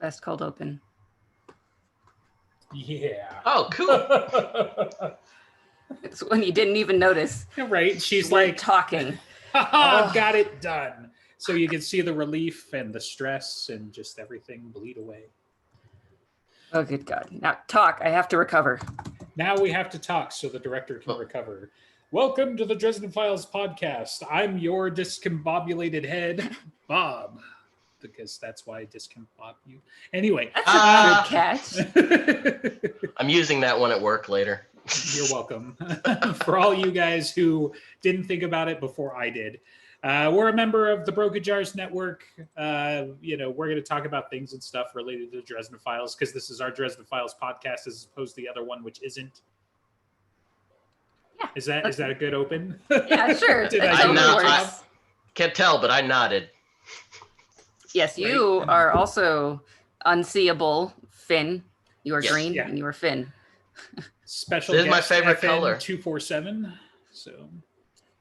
Best cold open. Yeah. Oh, cool. It's when you didn't even notice. You're right. She's You weren't like talking. haha, got it done. So you can see the relief and the stress and just everything bleed away. Oh, good God. Now talk. I have to recover. Now we have to talk so the director can recover. Welcome to the Dresden Files podcast. I'm your discombobulated head, Bob, because that's why I discombob you. Anyway. That's a good catch. I'm using that one at work later. You're welcome. For all you guys who didn't think about it before I did. We're a member of the Broken Jars Network. We're going to talk about things and stuff related to the Dresden Files because this is our Dresden Files podcast as opposed to the other one, which isn't. Yeah. Is that a good open? Yeah, sure. Did I can't tell, but I nodded. Yes, you are also unseeable, Finn. You are green and you are Finn. Special This is my guest favorite FN color. 247. So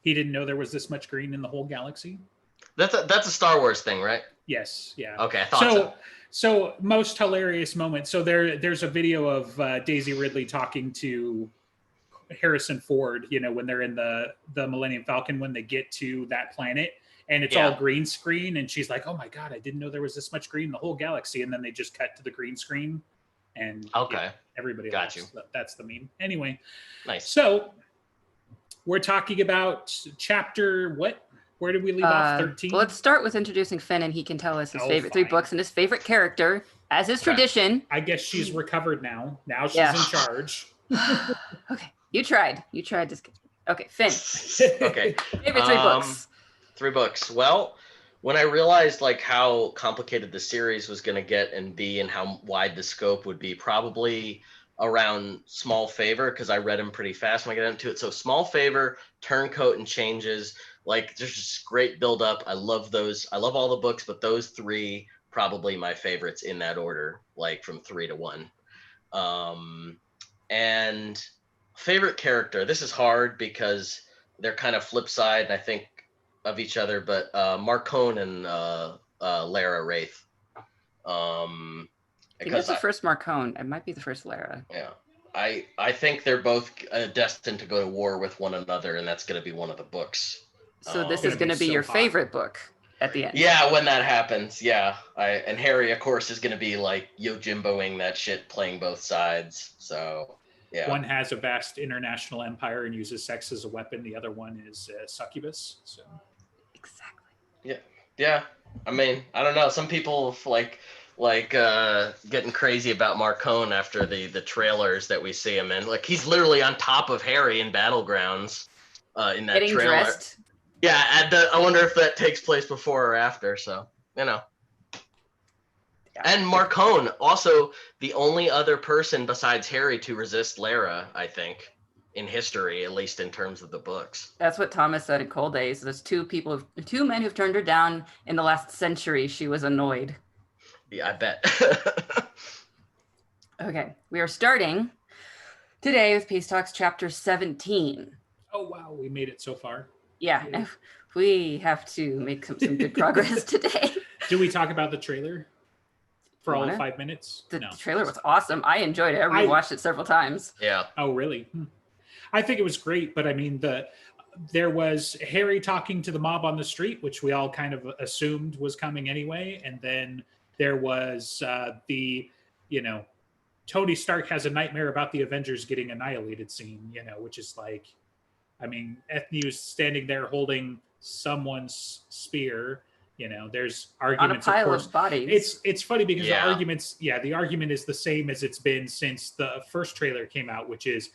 he didn't know there was this much green in the whole galaxy. That's a Star Wars thing, right? Yes. Yeah. Okay, I thought so. So most hilarious moment. So there's a video of Daisy Ridley talking to Harrison Ford. When they're in the Millennium Falcon when they get to that planet. And it's all green screen. And she's like, oh, my God, I didn't know there was this much green in the whole galaxy. And then they just cut to the green screen. And everybody got you. That's the meme. Anyway. Nice. So we're talking about chapter what? Where did we leave off? 13? Well, let's start with introducing Finn, and he can tell us his favorite 3 books and his favorite character, as is tradition. I guess she's recovered now. Now she's in charge. Okay. You tried this. Okay, Finn. Okay. Favorite 3 books. 3 books. Well, when I realized how complicated the series was going to get and how wide the scope would be, probably around Small Favor, because I read them pretty fast when I get into it. So Small Favor, Turncoat, and Changes. There's just great build up. I love those. I love all the books, but those 3 probably my favorites in that order, from 3 to 1. And favorite character. This is hard because they're kind of flip side, I think, of each other, but Marcone and Lara Wraith. Because the first Marcone. It might be the first Lara. Yeah. I think they're both destined to go to war with one another, and that's going to be one of the books. So this is going to be your favorite book at the end. Yeah, when that happens, yeah. And Harry, of course, is going to be Yojimboing that shit, playing both sides. So, yeah. One has a vast international empire and uses sex as a weapon. The other one is succubus. So. Exactly. Yeah. I mean, I don't know. Some people getting crazy about Marcone after the trailers that we see him in. He's literally on top of Harry in Battlegrounds in that getting trailer. Dressed. Yeah, I wonder if that takes place before or after. So, Yeah. And Marcone, also the only other person besides Harry to resist Lara, I think, in history, at least in terms of the books. That's what Thomas said in Cold Days. There's 2 men who've turned her down in the last century. She was annoyed. Yeah, I bet. Okay, we are starting today with Peace Talks chapter 17. Oh, wow, we made it so far. Yeah. We have to make some good progress today. Do we talk about the trailer for all 5 minutes? The trailer was awesome. I enjoyed it. I rewatched it several times. Yeah. Oh, really? I think it was great, but I mean, there was Harry talking to the mob on the street, which we all kind of assumed was coming anyway, and then there was Tony Stark has a nightmare about the Avengers getting annihilated scene, which is Ethnu's standing there holding someone's spear. There's arguments on a pile of course. Of bodies. It's funny because the argument is the same as it's been since the first trailer came out, which is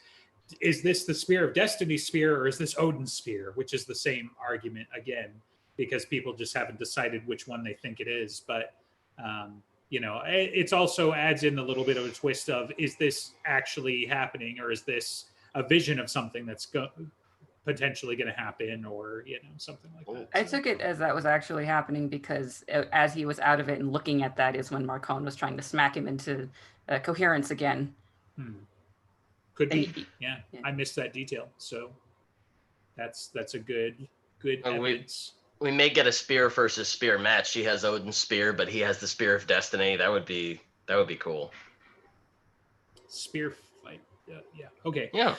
this the Spear of Destiny's spear or is this Odin's spear? Which is the same argument again, because people just haven't decided which one they think it is. But it's also adds in a little bit of a twist of, is this actually happening, or is this a vision of something that's potentially going to happen, or something like that. I took it as that was actually happening because as he was out of it and looking at that is when Marcone was trying to smack him into coherence again. Could be. Yeah, I missed that detail. So that's a good evidence. We may get a spear versus spear match. She has Odin's spear, but he has the spear of destiny. That would be cool. Spear fight. Yeah. Okay. Yeah.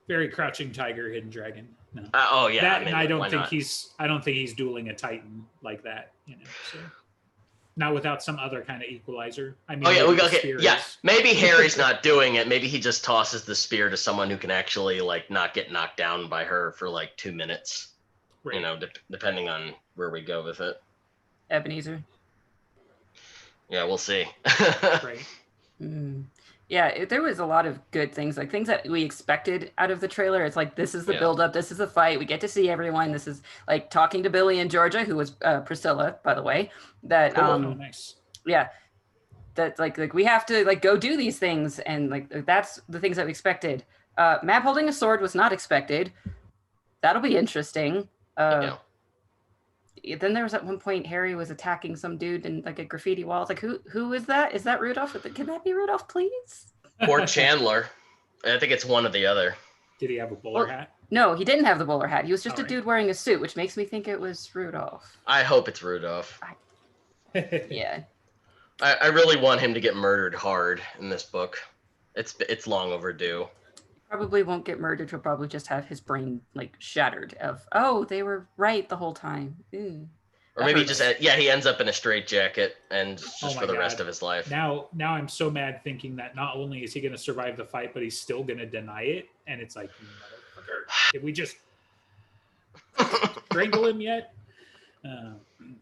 Very Crouching Tiger, Hidden Dragon. No. Oh yeah. That, I mean, and I don't think not? he's dueling a Titan like that. So. Not without some other kind of equalizer. I mean, okay. Yeah, maybe Harry's not doing it. Maybe he just tosses the spear to someone who can actually like not get knocked down by her for like 2 minutes. Right. Depending on where we go with it. Ebenezer. Yeah, we'll see. Right. Yeah, there was a lot of good things, like things that we expected out of the trailer. It's like, this is the build-up, this is the fight, we get to see everyone. This is like talking to Billy and Georgia, who was Priscilla, by the way. That nice. Yeah, that's like we have to like go do these things, and like that's the things that we expected. Mab holding a sword was not expected. That'll be interesting. Then there was at one point Harry was attacking some dude in like a graffiti wall. It's like, who is that? Is that Rudolph? Can that be Rudolph, please? Or Chandler. I think it's one or the other. Did he have a bowler hat? No, he didn't have the bowler hat. He was just a dude wearing a suit, which makes me think it was Rudolph. I hope it's Rudolph. Yeah. I really want him to get murdered hard in this book. It's long overdue. Probably won't get murdered. He'll probably just have his brain like shattered of, oh, they were right the whole time. Ew. Or maybe he ends up in a straitjacket and just for the rest of his life. Now I'm so mad thinking that not only is he going to survive the fight, but he's still going to deny it. And it's like, motherfucker, did we just strangle him yet?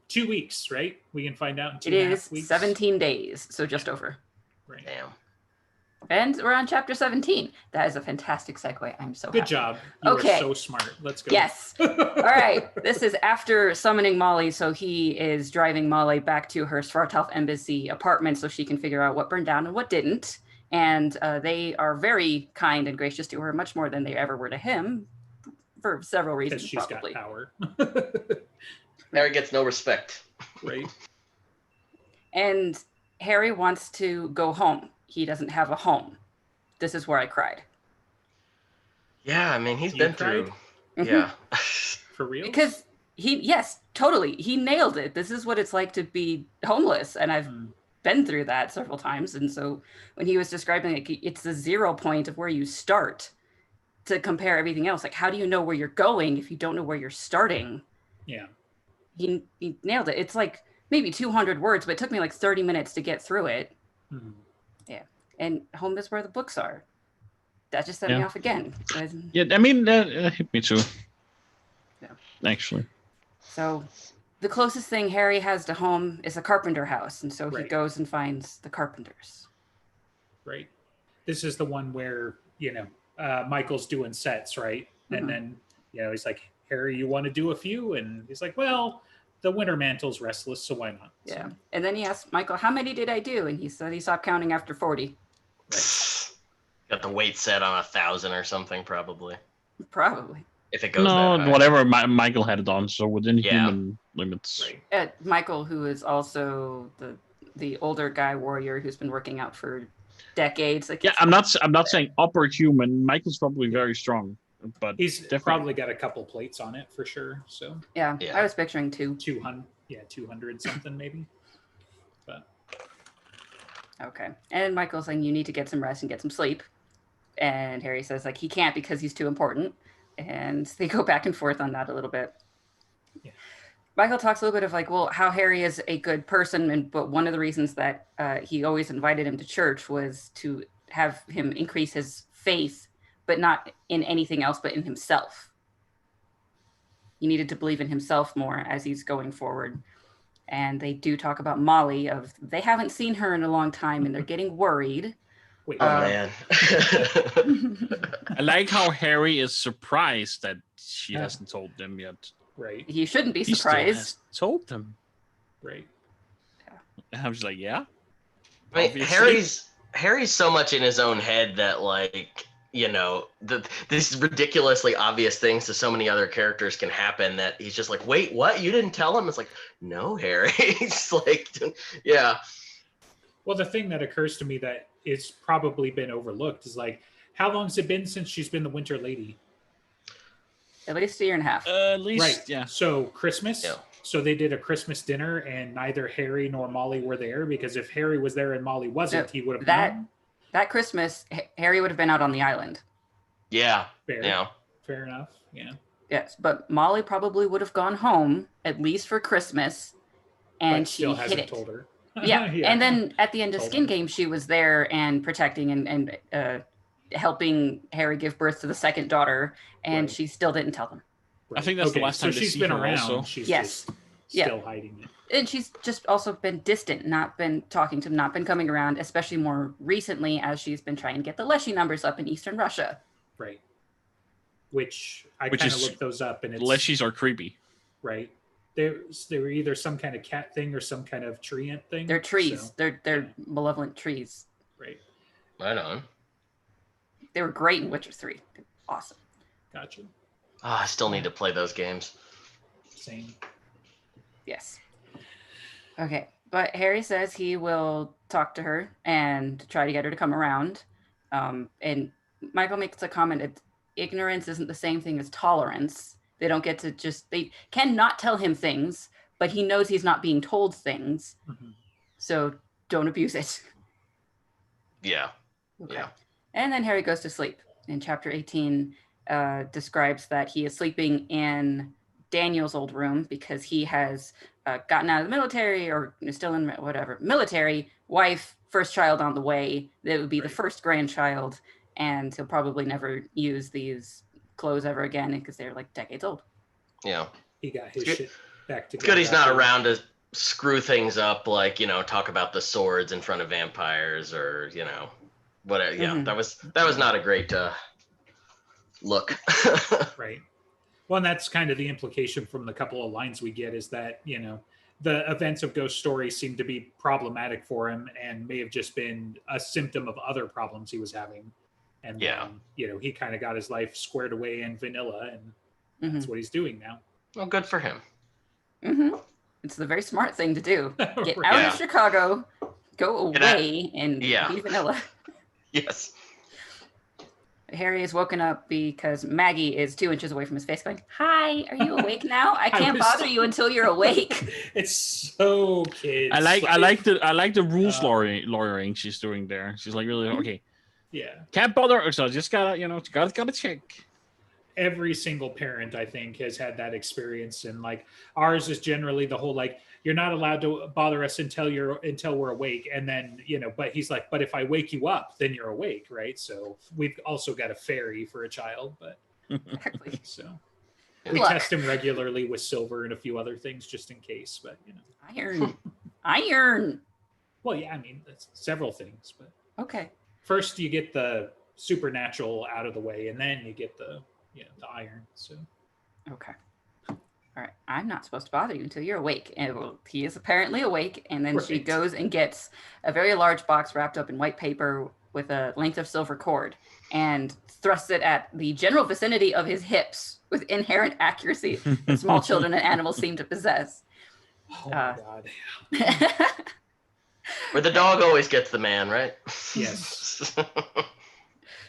2 weeks, right? We can find out in 2.5 weeks. 17 days, so just over. Right. Damn. And we're on chapter 17. That is a fantastic segue. I'm so Good happy. job. You were so smart. Let's go. Yes. All right. This is after summoning Molly. So he is driving Molly back to her Svartalf Embassy apartment so she can figure out what burned down and what didn't. And they are very kind and gracious to her, much more than they ever were to him, for several reasons. Because she's got power. Harry gets no respect. Right. And Harry wants to go home. He doesn't have a home. This is where I cried. Yeah, I mean, he's been through. Mm-hmm. Yeah. For real? Because yes, totally. He nailed it. This is what it's like to be homeless. And I've been through that several times. And so when he was describing it, it's the 0 point of where you start to compare everything else. Like, how do you know where you're going if you don't know where you're starting? Yeah. He nailed it. It's like maybe 200 words, but it took me like 30 minutes to get through it. Mm-hmm. Yeah. And home is where the books are. That just set me off again. Yeah, I mean, that hit me too. Yeah. Actually. So the closest thing Harry has to home is a carpenter house. And so he goes and finds the Carpenters. Right. This is the one where, Michael's doing sets, right? Mm-hmm. And then, he's like, Harry, you want to do a few? And he's like, well, the Winter Mantle's restless, so why not? Yeah. So. And then he asked Michael, how many did I do? And he said he stopped counting after 40. Right. Got the weight set on 1,000 or something, probably. Probably. If it goes that high. Whatever Michael had it on, so within human limits. Right. Michael, who is also the older guy warrior who's been working out for decades. Like, I'm not saying upper human. Michael's probably very strong, but he's probably got a couple plates on it for sure. So yeah. I was picturing 200 something maybe. But okay. And Michael's saying you need to get some rest and get some sleep. And Harry says like he can't because he's too important. And they go back and forth on that a little bit. Yeah. Michael talks a little bit of like, well, how Harry is a good person, but one of the reasons that he always invited him to church was to have him increase his faith, but not in anything else, but in himself. He needed to believe in himself more as he's going forward. And they do talk about Molly they haven't seen her in a long time and they're getting worried. Wait, man. I like how Harry is surprised that she hasn't told them yet. Right. He shouldn't be surprised. He told them. Right. Yeah. And I was like, yeah. I mean, Harry's so much in his own head that like, these ridiculously obvious things to so many other characters can happen that he's just like, wait, what? You didn't tell him? It's like, no, Harry. It's like, yeah. Well, the thing that occurs to me that it's probably been overlooked is like, how long has it been since she's been the Winter Lady? At least a year and a half. At least, Right. yeah. So Christmas. Yeah. So they did a Christmas dinner, and neither Harry nor Molly were there, because if Harry was there and Molly wasn't, he would have known. That Christmas, Harry would have been out on the island. Yeah. Fair. Yeah. Fair enough. Yeah. Yes, but Molly probably would have gone home at least for Christmas, and But still she hasn't hid it. told her. Yeah. And then at the end of Told Skin him. Game, she was there and protecting and helping Harry give birth to the second daughter, and Right. she still didn't tell them. I think that's the last time So to she's see been her around. also. She's Yes. just Yeah. still hiding it. And she's just also been distant, not been talking to them, not been coming around, especially more recently as she's been trying to get the Leshy numbers up in Eastern Russia. Right. Which I Which kind of is- looked those up, and it's Leshies are creepy. right. They were either some kind of cat thing or some kind of treant thing. They're trees. So, They're malevolent trees. right. Right on. They were great in Witcher 3. They're awesome. Gotcha. I still need to play those games. Same. Yes. Okay. But Harry says he will talk to her and try to get her to come around. And Michael makes a comment. Ignorance isn't the same thing as tolerance. They don't get to they cannot tell him things, but he knows he's not being told things. Mhm. So don't abuse it. Yeah. Okay. Yeah. And then Harry goes to sleep. In chapter 18, describes that he is sleeping in Daniel's old room because he has gotten out of the military or is still in whatever military, wife, first child on the way. That would be the Right. first grandchild, and he'll probably never use these clothes ever again because they're like decades old. Yeah. He got his Good- shit back It's together. good he's not after- around to screw things up, like, talk about the swords in front of vampires or, whatever. Yeah, Mhm. that was not a great look. Right. Well, and that's kind of the implication from the couple of lines we get is that, the events of Ghost Story seem to be problematic for him and may have just been a symptom of other problems he was having. And Yeah. then, he kind of got his life squared away in vanilla, and that's what he's doing now. Well, good for him. It's the very smart thing to do. Get Right. out Yeah. of Chicago, go Get out- away, and Yeah. be vanilla. Yes. Harry is woken up because Maggie is 2 inches away from his face going, "Hi, are you awake now? I can't was- bother you until you're awake." It's so kids. I like the rules lawyering she's doing there. She's like really okay. Yeah. Can't bother. So just gotta gotta check. Every single parent, I think, has had that experience, and like ours is generally the whole like you're not allowed to bother us until we're awake, and then but he's like, but if I wake you up, then you're awake, right? So we've also got a fairy for a child, but Exactly. so we Look. test him regularly with silver and a few other things just in case, but Iron. well, yeah, I mean that's several things, but Okay. first you get the supernatural out of the way, and then you get the the iron. So Okay. All right. I'm not supposed to bother you until you're awake. And well, he is apparently awake. And then she Right. goes and gets a very large box wrapped up in white paper with a length of silver cord and thrusts it at the general vicinity of his hips with inherent accuracy that small children and animals seem to possess. oh my god, Where the dog always gets the man, right? yes.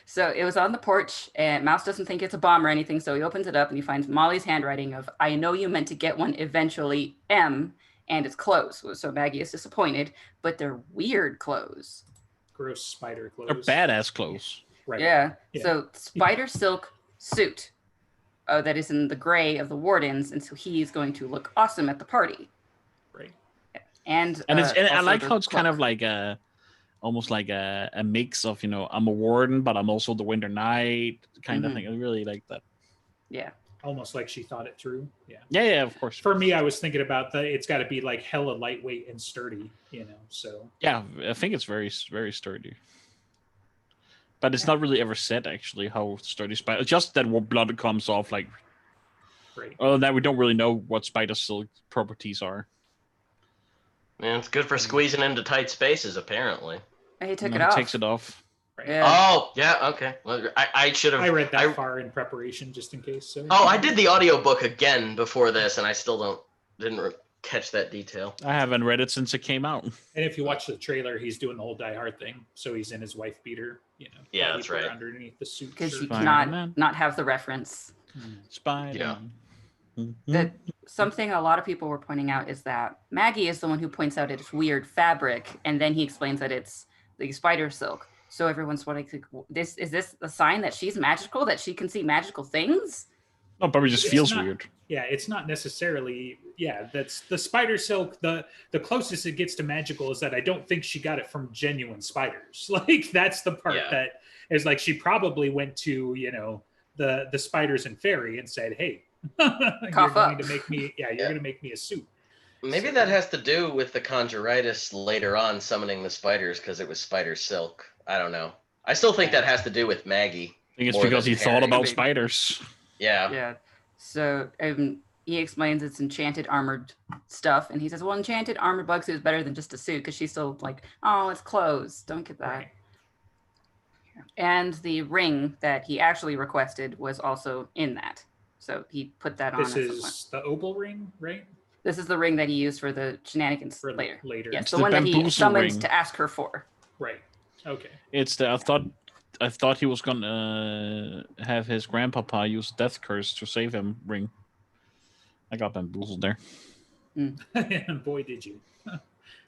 So it was on the porch, and Mouse doesn't think it's a bomb or anything, so he opens it up and he finds Molly's handwriting of, "I know you meant to get one eventually, M," and it's clothes. So Maggie is disappointed, but they're weird clothes. Gross spider clothes. They're badass clothes. Right. Yeah. Yeah. So spider silk suit that is in the gray of the wardens, and so he's going to look awesome at the party. Right. And And I also like the how it's kind cloak. of like almost like a mix of I'm a warden, but I'm also the Winter Knight kind of thing. I really like that. Yeah. Almost like she thought it through. Yeah. Yeah, of course. For me, I was thinking about it's got to be like hella lightweight and sturdy, so. Yeah, I think it's very, very sturdy. But it's not really ever said actually how sturdy spider. Just that blood comes off like. Right. Other than that, we don't really know what spider silk properties are. Man, it's good for squeezing into tight spaces, apparently. And he took No, it he off. takes it off. Right. Yeah. Oh, yeah, okay. Well, I should have. I read that far in preparation just in case. So. Oh, I did the audiobook again before this, and I still didn't catch that detail. I haven't read it since it came out. And if you watch the trailer, he's doing the whole Die Hard thing. So he's in his wife beater, Yeah, but that's he put right. underneath the suit. Because shirt. you Fine, cannot man. not have the reference. Spider. Yeah. That something a lot of people were pointing out is that Maggie is the one who points out it's weird fabric, and then he explains that it's the spider silk. So everyone's wondering, is this a sign that she's magical, that she can see magical things? No, probably just It's feels not- weird. Yeah, it's not necessarily. Yeah, that's the spider silk. The closest it gets to magical is that I don't think she got it from genuine spiders. Like that's the part Yeah. that is like she probably went to the spiders and fairy and said, "Hey, you're Cough going up. to make me. Yeah, you're going to make me a suit." Maybe So- that has to do with the conjuritis later on summoning the spiders because it was spider silk. I don't know. I still think that has to do with Maggie. I think it's more because than he thought Harry. about Maybe. spiders. Yeah. Yeah. So he explains it's enchanted armored stuff, and he says, well, enchanted armored bug suit is better than just a suit, because she's still like, oh, it's clothes. Don't get that. Right. And the ring that he actually requested was also in that. So he put that on This at some point. is the opal ring, right? This is the ring that he used for the shenanigans For later. Later. Yes, It's the the one that he bamboozle summoned ring. to ask her for. Right. Okay. It's the I thought he was gonna have his grandpapa use death curse to save him ring. I got bamboozled there. And boy, did you.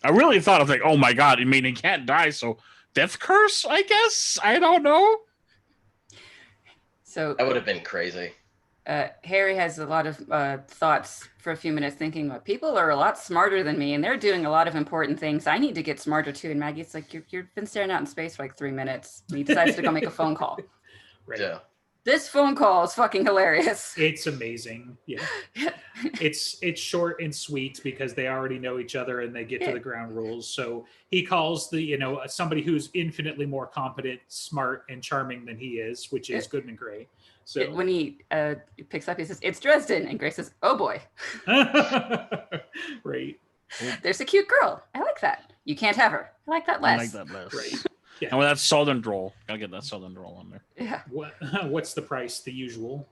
I really thought, I was like, oh my god, I mean, he can't die, so death curse, I guess? I don't know. So That would have been crazy. Harry has a lot of thoughts for a few minutes, thinking, well, people are a lot smarter than me, and they're doing a lot of important things. I need to get smarter too. And Maggie's like, you've been staring out in space for like 3 minutes. And he decides to go make a phone call. Right. Yeah. This phone call is fucking hilarious. It's amazing. Yeah. It's short and sweet because they already know each other and they get to the ground rules. So he calls somebody who's infinitely more competent, smart, and charming than he is, which is Goodman Gray. So When he picks up, he says, it's Dresden. And Grace says, oh boy, right. there's a cute girl. I like that. You can't have her. I like that I less. like that less. Right. Yeah. And with that southern drawl, gotta get that southern drawl on there. Yeah. What's the price? The usual.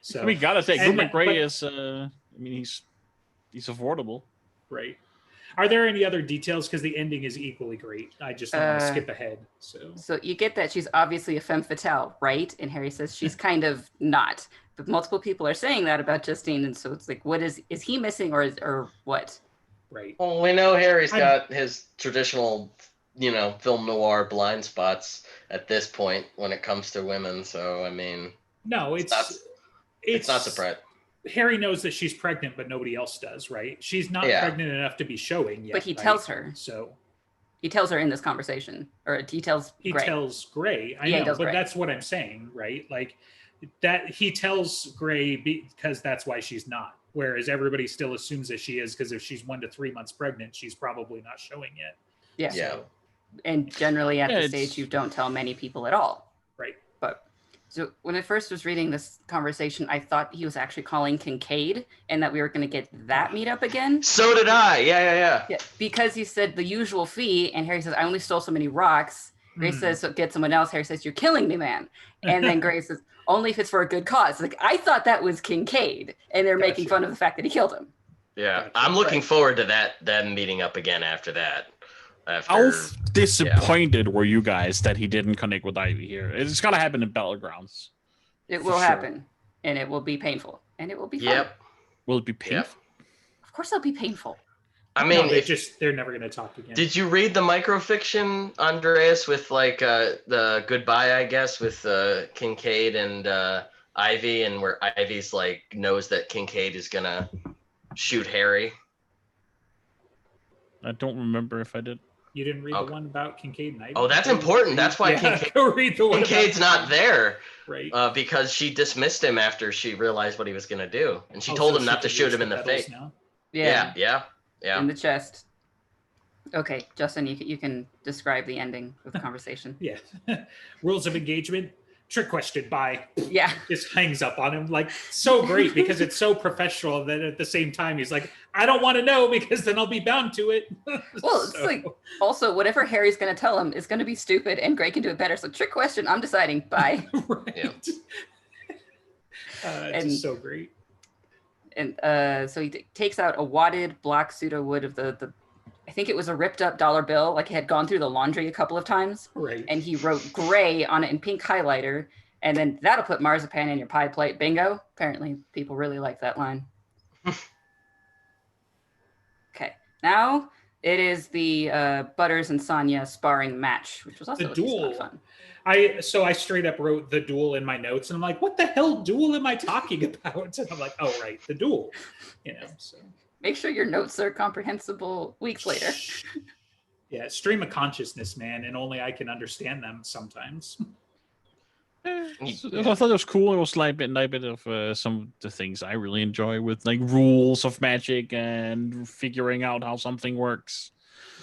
So We gotta say, And- Goodman Gray but- is, I mean, he's affordable. right. Are there any other details? Because the ending is equally great. I just don't want to skip ahead. So you get that she's obviously a femme fatale, right? And Harry says she's kind of not. But multiple people are saying that about Justine, and so it's like, what is he missing, or what? Right. Well, we know Harry's I'm- got his traditional, film noir blind spots at this point when it comes to women. So I mean, No, it's not surprising. Harry knows that she's pregnant, but nobody else does, right? She's not Yeah. pregnant enough to be showing yet. But he right? tells her. So He tells her in this conversation, or he tells he Gray. tells Gray. I Yeah, he know, tells but Gray. that's what I'm saying, right? Like that he tells Gray because that's why she's not. Whereas everybody still assumes that she is, because if she's 1 to 3 months pregnant, she's probably not showing yet. Yeah. Yeah. And generally at Yeah, this it's- stage, you don't tell many people at all. Right. But so when I first was reading this conversation, I thought he was actually calling Kincaid, and that we were going to get that meetup again. So did I. Yeah. Yeah, because he said the usual fee, and Harry says, I only stole so many rocks. Grace Hmm. says, so get someone else. Harry says, you're killing me, man. And then Grace says, only if it's for a good cause. Like, I thought that was Kincaid, and they're making Gotcha. fun of the fact that he killed him. Yeah. Gotcha. I'm looking forward to them meeting up again after that. How disappointed were you guys that he didn't connect with Ivy here? It's gotta happen in Battlegrounds. It For will sure. happen, and it will be painful, and it will be fun. Yep. Will it be painful? Of course, it'll be painful. I No, mean, they're never going to talk again. did you read the microfiction, Andreas, with like the goodbye, I guess, with Kincaid and Ivy, and where Ivy's like knows that Kincaid is gonna shoot Harry? I don't remember if I did. You didn't read Okay. the one about Kincaid and Ivy? Oh, that's important. That's why Go read the one about Kincaid's not there Right. because she dismissed him after she realized what he was gonna do, and she Oh, told so him not to can shoot use him in the petals face. now? Yeah. In the chest. Okay, Justin, you can describe the ending of the conversation. Yeah. Rules of engagement. Trick question. Bye. Yeah. Just hangs up on him. Like, so great because it's so professional that at the same time he's like, I don't want to know because then I'll be bound to it. Well, it's like, also, whatever Harry's going to tell him is going to be stupid, and Gray can do it better. So, trick question, I'm deciding. Bye. right. Yeah. It's just so great. And so he takes out a wadded block pseudo wood of the I think it was a ripped up dollar bill, like it had gone through the laundry a couple of times. Right. And he wrote Gray on it in pink highlighter. And then that'll put marzipan in your pie plate. Bingo. Apparently, people really like that line. Okay. Now it is the Butters and Sonia sparring match, which was also The duel. fun. I straight up wrote the duel in my notes, and I'm like, what the hell duel am I talking about? And I'm like, oh, right, the duel. So make sure your notes are comprehensible weeks later. Yeah, stream of consciousness, man, and only I can understand them sometimes. I thought it was cool. It was like a bit of some of the things I really enjoy with like rules of magic and figuring out how something works.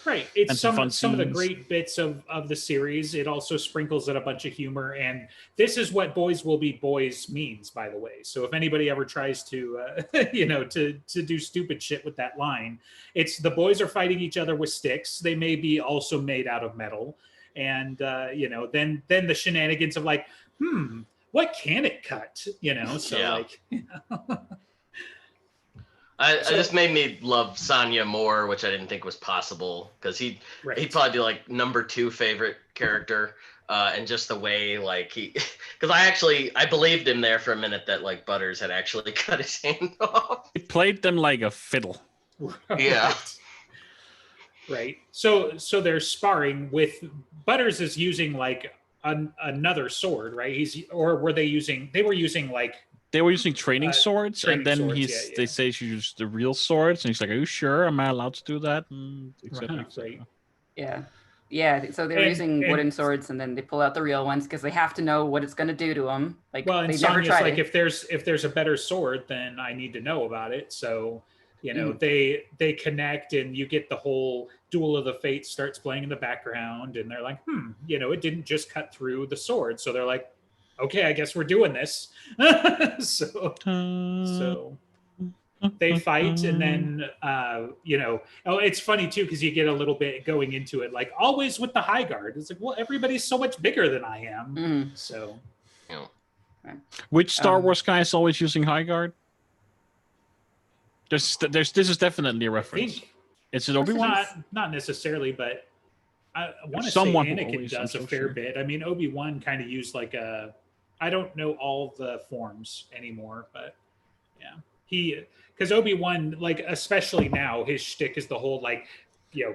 Right. It's some of the scenes. great bits of the series. It also sprinkles in a bunch of humor. And this is what boys will be boys means, by the way. So if anybody ever tries to, to do stupid shit with that line, it's the boys are fighting each other with sticks. They may be also made out of metal. And, then the shenanigans of like, what can it cut? So Yeah. like, this made me love Sonya more, which I didn't think was possible, because he'd probably be like number 2 favorite character, and just the way like because I believed him there for a minute that like Butters had actually cut his hand off. He played them like a fiddle. Yeah. Right. So they're sparring with Butters is using like another sword, right? They were using training swords, and then they say you use the real swords, and he's like, "Are you sure? Am I allowed to do that?" Right. Yeah. So they're using wooden swords, and then they pull out the real ones because they have to know what it's going to do to them. Like, well, and they never Sonya's tried like, it. if there's a better sword, then I need to know about it. So they connect, and you get the whole Duel of the Fates starts playing in the background, and they're like, it didn't just cut through the sword. So they're like, okay, I guess we're doing this. so they fight, and then it's funny too, because you get a little bit going into it, like always with the high guard. It's like, well, everybody's so much bigger than I am. So which Star Wars guy is always using high guard? This is definitely a reference. It's an Obi-Wan? Not necessarily, but I want to say Someone Anakin does a fair bit. I mean, Obi-Wan kind of used like I don't know all the forms anymore, but yeah, because Obi-Wan, like especially now, his shtick is the whole like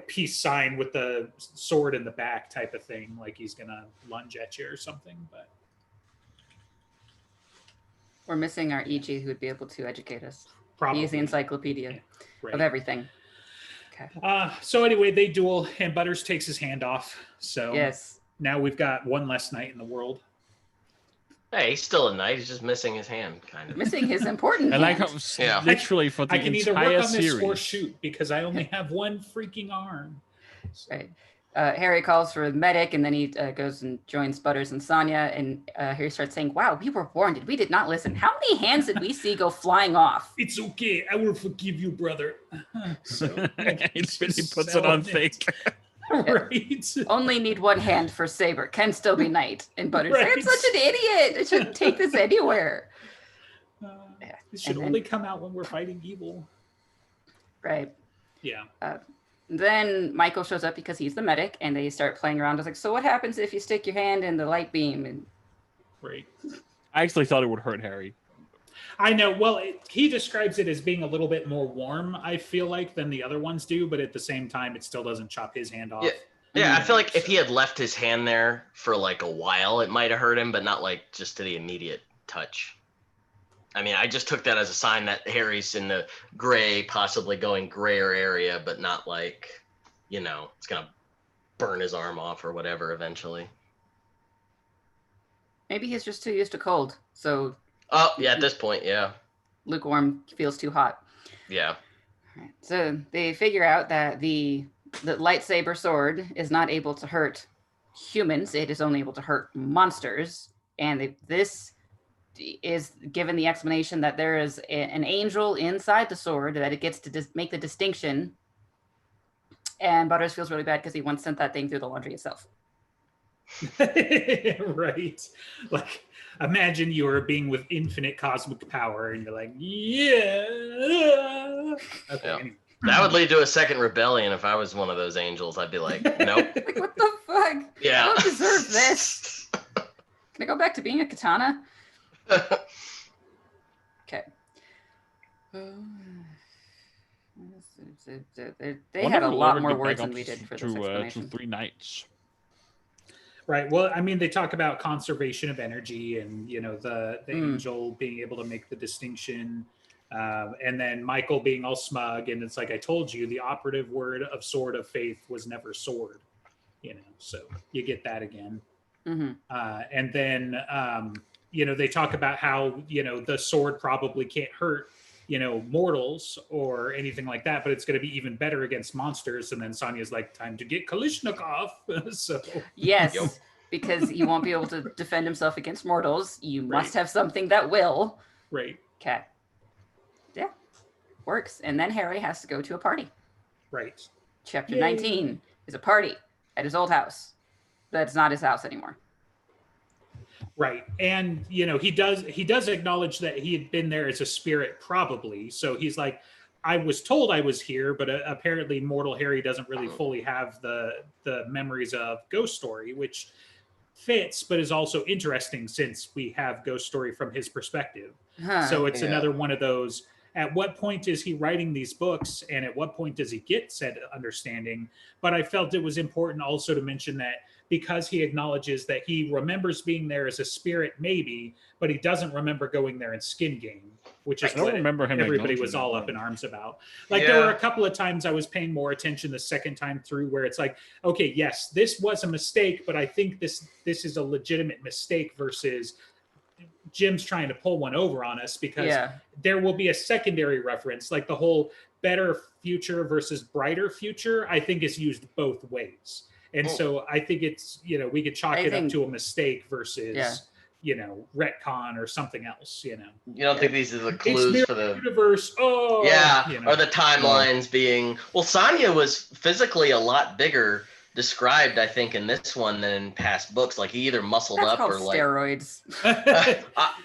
peace sign with the sword in the back type of thing, like he's gonna lunge at you or something. But we're missing our EG who would be able to educate us. Probably. He's the encyclopedia of everything. Okay. So anyway, they duel, and Butters takes his hand off. So yes, now we've got one less knight in the world. Hey, he's still a knight. He's just missing his hand, kind of. Missing his important hand. Like literally for the I can either entire work on this series. or shoot, because I only have one freaking arm. So. Right. Harry calls for the medic, and then he goes and joins Butters and Sonya, and Harry starts saying, "Wow, we were warned. We did not listen. How many hands did we see go flying off?" It's okay. I will forgive you, brother. So he puts it on fake. Right. Only need one hand for Saber. Can still be knight. And Butters like, "I'm such an idiot. I shouldn't take this anywhere." This should only come out when we're fighting evil. Right. Yeah. Then Michael shows up because he's the medic, and they start playing around. I was like, "So what happens if you stick your hand in the light beam?" And right. I actually thought it would hurt Harry. I know. Well, he describes it as being a little bit more warm, I feel like, than the other ones do. But at the same time, it still doesn't chop his hand off. Yeah. I feel like if he had left his hand there for like a while, it might have hurt him, but not like just to the immediate touch. I mean, I just took that as a sign that Harry's in the gray, possibly going grayer area, but not like, it's going to burn his arm off or whatever eventually. maybe he's just too used to cold. So. Oh, yeah, at this point, yeah. Lukewarm feels too hot. Yeah. All right. So they figure out that the lightsaber sword is not able to hurt humans. It is only able to hurt monsters. And this is given the explanation that there is an angel inside the sword, that it gets to make the distinction. And Butters feels really bad because he once sent that thing through the laundry itself. Right. Like, imagine you are a being with infinite cosmic power, and you're like, yeah. Okay. Yeah. That would lead to a second rebellion. If I was one of those angels, I'd be like, nope. Like, what the fuck? Yeah. I don't deserve this. Can I go back to being a katana? Okay. They had a lot more words than we did for this explanation. 3 nights. Right. Well, I mean, they talk about conservation of energy and, the angel being able to make the distinction. And then Michael being all smug. And it's like, I told you, the operative word of sword of faith was never sword, so you get that again. Mm-hmm. And then, they talk about how, the sword probably can't hurt, mortals or anything like that, but it's going to be even better against monsters. And then Sonia's like, time to get Kalishnikov. So yes, because he won't be able to defend himself against mortals. You must have something that will. Right. Okay. Yeah, works. And then Harry has to go to a party. Right. Chapter 19 is a party at his old house. That's not his house anymore. Right. And, he does acknowledge that he had been there as a spirit, probably. So he's like, I was told I was here, but apparently mortal Harry doesn't really fully have the memories of Ghost Story, which fits, but is also interesting since we have Ghost Story from his perspective. So it's another one of those, at what point is he writing these books and at what point does he get said understanding? But I felt it was important also to mention that because he acknowledges that he remembers being there as a spirit, maybe, but he doesn't remember going there in skin game, which is what everybody was all up in arms about. Like there were a couple of times I was paying more attention the second time through where it's like, okay, yes, this was a mistake, but I think this is a legitimate mistake versus Jim's trying to pull one over on us, because there will be a secondary reference, like the whole better future versus brighter future, I think is used both ways. And so I think it's, we could chalk it up to a mistake versus, retcon or something else, You don't think these are the clues for the universe? Oh, or the timelines being, well, Sonia was physically a lot bigger described, I think, in this one than in past books. Like he either muscled up or like steroids.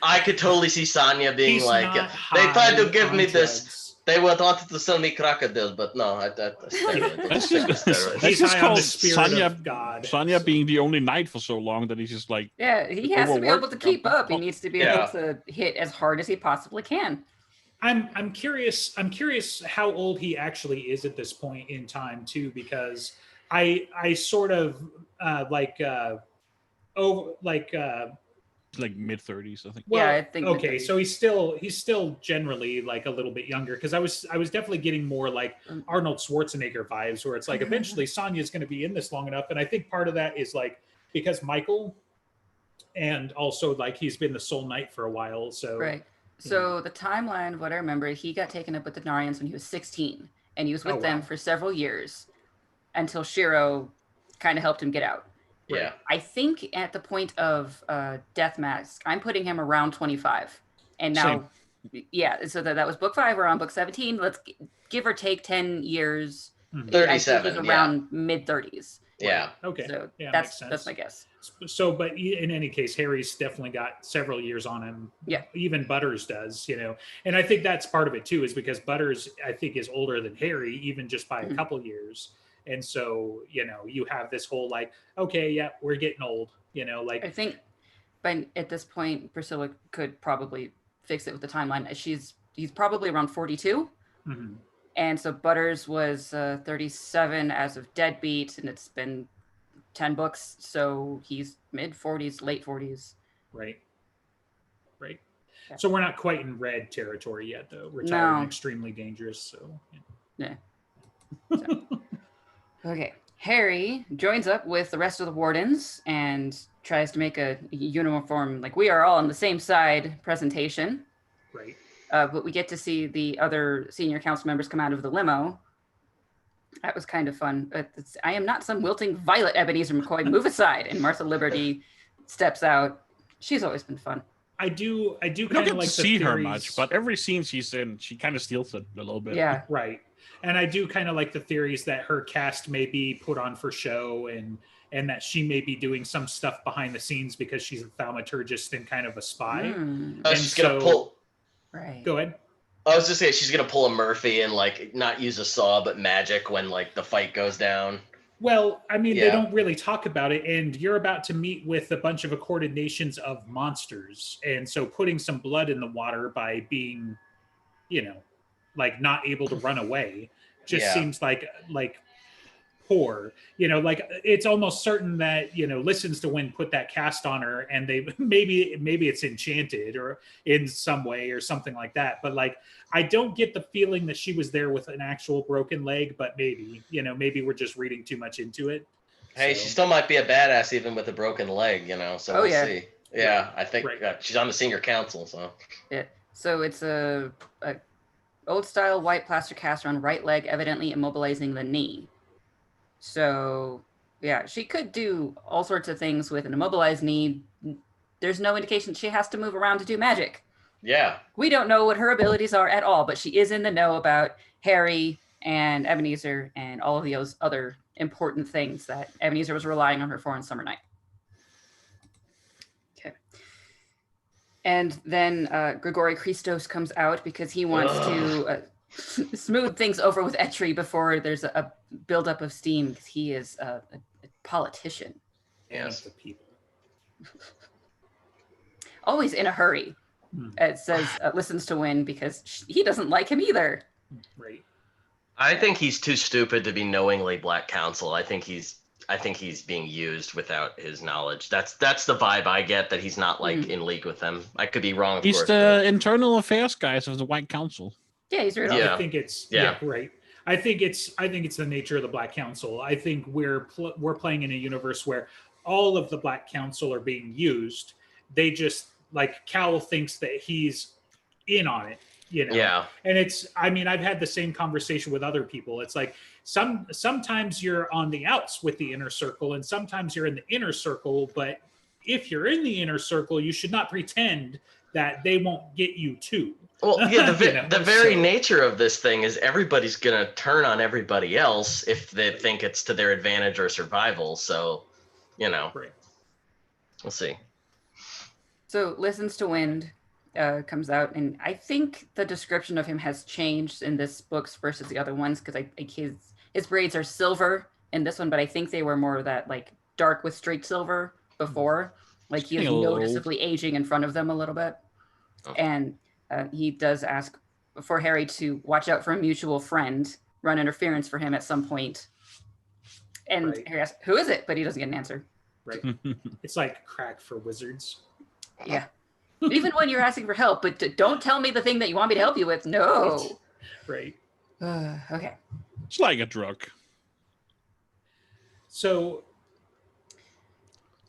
I could totally see Sonia being they tried to give me this. They wanted to sell me crocodiles, but no, that's just called Sonia being the only knight for so long that he's just like, he has to be able to keep up. He needs to be able to hit as hard as he possibly can. I'm curious how old he actually is at this point in time too, because I sort of like mid-30s, I think. Well, I think okay, so he's still generally like a little bit younger, because I was definitely getting more like Arnold Schwarzenegger vibes, where it's like eventually Sonia's going to be in this long enough, and I think part of that is like because Michael, and also like he's been the Soul Knight for a while, so right. So the timeline of what I remember, he got taken up with the Narians when he was 16, and he was with them for several years until Shiro kind of helped him get out. Yeah. I think at the point of Death Mask, I'm putting him around 25. And now, so that was book 5. We're on book 17. Let's give or take 10 years. 37. He's around mid-30s. Yeah. Okay. So makes sense. that's my guess. So, but in any case, Harry's definitely got several years on him. Yeah. Even Butters does, And I think that's part of it too, is because Butters, I think, is older than Harry, even just by a couple years. And so, you have this whole like, okay, we're getting old, like. I think at this point, Priscilla could probably fix it with the timeline. He's probably around 42. Mm-hmm. And so Butters was 37 as of Deadbeat, and it's been 10 books. So he's mid-40s, late 40s. Right. So we're not quite in red territory yet, though. Retiring extremely dangerous. So, yeah. So. Okay, Harry joins up with the rest of the wardens and tries to make a uniform, like we are all on the same side presentation. Right. But we get to see the other senior council members come out of the limo. That was kind of fun. I am not some wilting Violet, Ebenezer McCoy. Move aside. And Martha Liberty steps out. She's always been fun. I do kind of like to see her much, but every scene she's in, she kind of steals it a little bit. Yeah. Right. And I do kind of like the theories that her cast may be put on for show and that she may be doing some stuff behind the scenes because she's a thaumaturgist and kind of a spy. And she's going to pull... Right. Go ahead. I was just saying she's going to pull a Murphy and like not use a saw, but magic when like the fight goes down. Well, I mean, they Yeah. don't really talk about it, and you're about to meet with a bunch of accorded nations of monsters, and so putting some blood in the water by being, like not able to run away, just Yeah. seems like poor. Like it's almost certain that Listens to Wind put that cast on her, and they maybe it's enchanted or in some way or something like that. But like, I don't get the feeling that she was there with an actual broken leg. But maybe we're just reading too much into it. Hey, So- she still might be a badass even with a broken leg, so Oh, we'll yeah. see. Yeah, I think Right. she's on the senior council, so. Yeah. So it's a old style white plaster cast on right leg, evidently immobilizing the knee. So yeah, she could do all sorts of things with an immobilized knee. There's no indication she has to move around to do magic. Yeah. We don't know what her abilities are at all, but she is in the know about Harry and Ebenezer and all of those other important things that Ebenezer was relying on her for on Summer Night. Okay. And then Grigori Christos comes out because he wants to smooth things over with Etri before there's a buildup of steam, because he is a politician. Yes. The people. Always in a hurry. It says Listens to Wind because he doesn't like him either. Right. I think he's too stupid to be knowingly Black Council. I think he's being used without his knowledge. That's the vibe I get, that he's not like in league with them. I could be wrong. Of He's course, the internal affairs guys of the White Council. Yeah, he's right. Yeah. I think it's Yeah. right. I think it's the nature of the Black Council. I think we're playing in a universe where all of the Black Council are being used. They just, like, Cal thinks that he's in on it, Yeah. And it's, I mean, I've had the same conversation with other people. It's like sometimes you're on the outs with the inner circle, and sometimes you're in the inner circle. But if you're in the inner circle, you should not pretend that they won't get you too. Well, yeah, the very so- nature of this thing is everybody's going to turn on everybody else if they think it's to their advantage or survival. So, Right. We'll see. So Listens to Wind comes out, and I think the description of him has changed in this books versus the other ones, because his braids are silver in this one, but I think they were more of that like dark with streaked silver before. Like he is noticeably aging in front of them a little bit. Oh. And he does ask for Harry to watch out for a mutual friend, run interference for him at some point. And Right. Harry asks, who is it? But he doesn't get an answer. Right. It's like crack for wizards. Yeah. Even when you're asking for help, but don't tell me the thing that you want me to help you with. No. Right. Okay. It's like a drug. So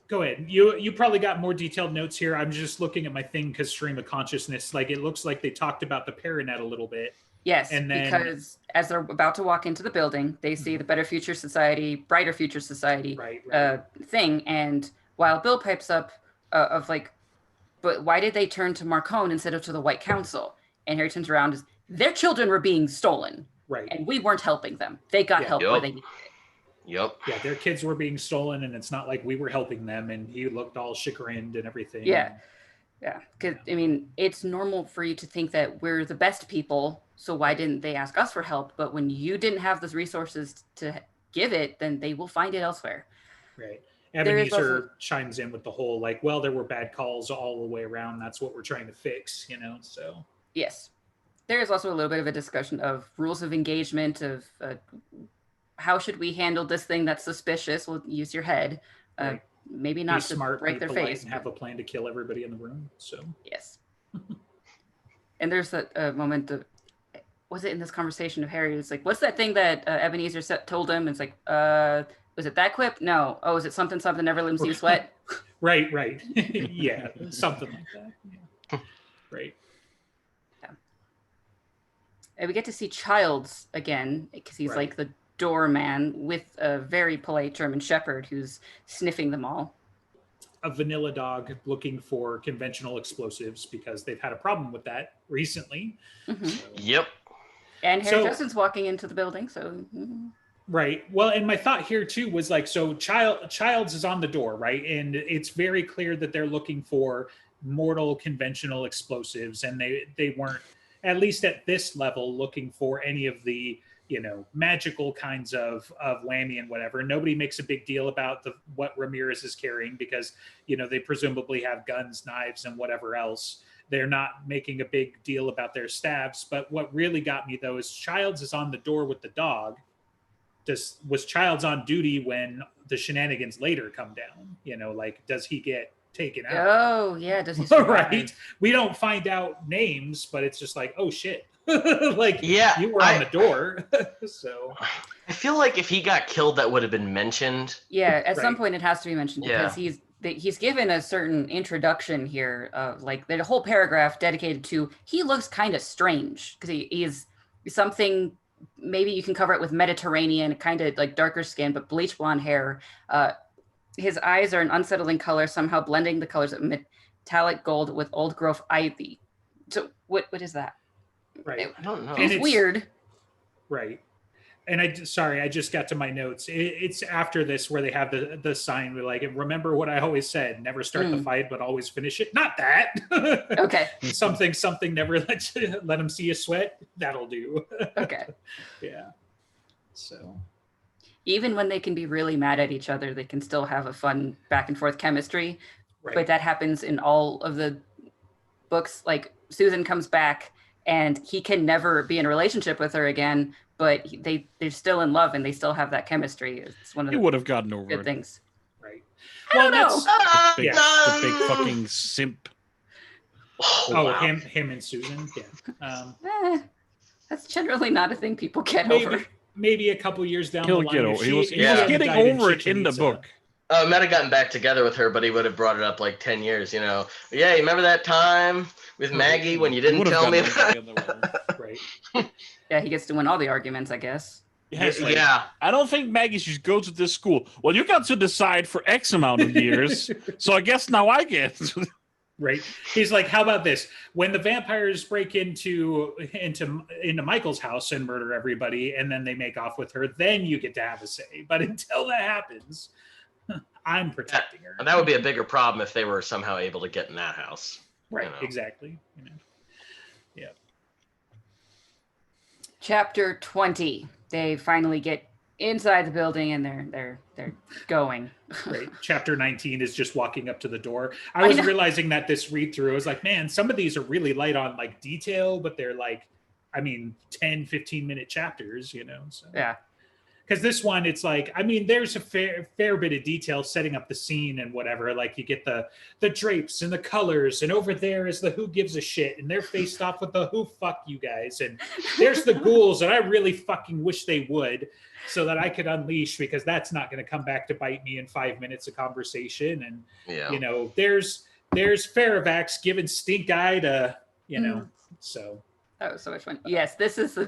go ahead. You probably got more detailed notes here. I'm just looking at my thing because stream of consciousness. Like, it looks like they talked about the Paranet a little bit. Yes, And then- because as they're about to walk into the building, they see the Better Future Society, Brighter Future Society Right. thing. And while Bill pipes up of like, but why did they turn to Marcone instead of to the White Council? And Harry turns around, their children were being stolen, Right. and we weren't helping them. They got Yeah. help where they needed it. Yep. Yeah, their kids were being stolen, and it's not like we were helping them. And he looked all chagrined and everything. Yeah. Yeah, because I mean, it's normal for you to think that we're the best people, so why didn't they ask us for help? But when you didn't have the resources to give it, then they will find it elsewhere. Right. There is Ebenezer also- chimes in with the whole, like, well, there were bad calls all the way around. That's what we're trying to fix, so. Yes. There is also a little bit of a discussion of rules of engagement, of how should we handle this thing that's suspicious? We'll use your head. Right. Maybe Be not to smart, break be their polite, face. and have a plan to kill everybody in the room. So. Yes. And there's that moment of, was it in this conversation of Harry? It's like, what's that thing that Ebenezer told him? It's like, was it that quip? No. Oh, is it something never leaves you sweat? Right. Yeah, something like that. Yeah. Right. And we get to see Childs again, because he's Right. like the doorman with a very polite German Shepherd who's sniffing them all. A vanilla dog looking for conventional explosives because they've had a problem with that recently. Mhm. So- Yep. And Harry So- Justin's walking into the building, so Right. Well, and my thought here too was like, so Childs is on the door, right? And it's very clear that they're looking for mortal conventional explosives, and they weren't, at least at this level, looking for any of the magical kinds of whammy and whatever. Nobody makes a big deal about what Ramirez is carrying because, they presumably have guns, knives, and whatever else. They're not making a big deal about their staffs. But what really got me, though, is Childs is on the door with the dog. Was Childs on duty when the shenanigans later come down? Does he get taken out? Oh, yeah. Does he survive? Right? We don't find out names, but it's just like, oh, shit. You were on the door. So I feel like if he got killed, that would have been mentioned. Yeah, at some point it has to be mentioned because Yeah. he's given a certain introduction here of the whole paragraph dedicated to he looks kind of strange because he is something. Maybe you can cover it with Mediterranean, kind of like darker skin, but bleach blonde hair. His eyes are an unsettling color, somehow blending the colors of metallic gold with old growth ivy. So what is that? Right. I don't know. It's weird. Right. And I just got to my notes. It's after this where they have the sign where remember what I always said, never start the fight, but always finish it. Not that. Okay. something never let them see you sweat. That'll do. Okay. Yeah. So even when they can be really mad at each other, they can still have a fun back and forth chemistry. Right. But that happens in all of the books. Susan comes back and he can never be in a relationship with her again, but they're still in love and they still have that chemistry. It's one of He the would have gotten over good it. things. Right. I don't know. The big fucking simp. Wow. him and Susan. Yeah. That's generally not a thing people get over. Maybe a couple years down He'll the line. get over. He was getting over it in the book. Might have gotten back together with her, but he would have brought it up 10 years, Yeah, you remember that time with Maggie when you didn't tell me about Right. Yeah, he gets to win all the arguments, I guess. Yes, yeah. I don't think Maggie should go to this school. Well, you got to decide for X amount of years, so I guess now I get. Right. He's like, how about this? When the vampires break into Michael's house and murder everybody, and then they make off with her, then you get to have a say. But until that happens, I'm protecting her. And that would be a bigger problem if they were somehow able to get in that house. Right. Exactly. Yeah. Chapter 20. They finally get inside the building and they're going. Right. Chapter 19 is just walking up to the door. I was realizing that this read through, I was like, man, some of these are really light on detail, but they're 10, 15-minute chapters, So Yeah. because this one, it's there's a fair bit of detail setting up the scene and whatever. You get the drapes and the colors, and over there is the who gives a shit, and they're faced off with the who fuck you guys, and there's the ghouls, and I really fucking wish they would, so that I could unleash, because that's not going to come back to bite me in 5 minutes of conversation. And there's Faravax giving stink eye to so. That was so much fun. Yes, this is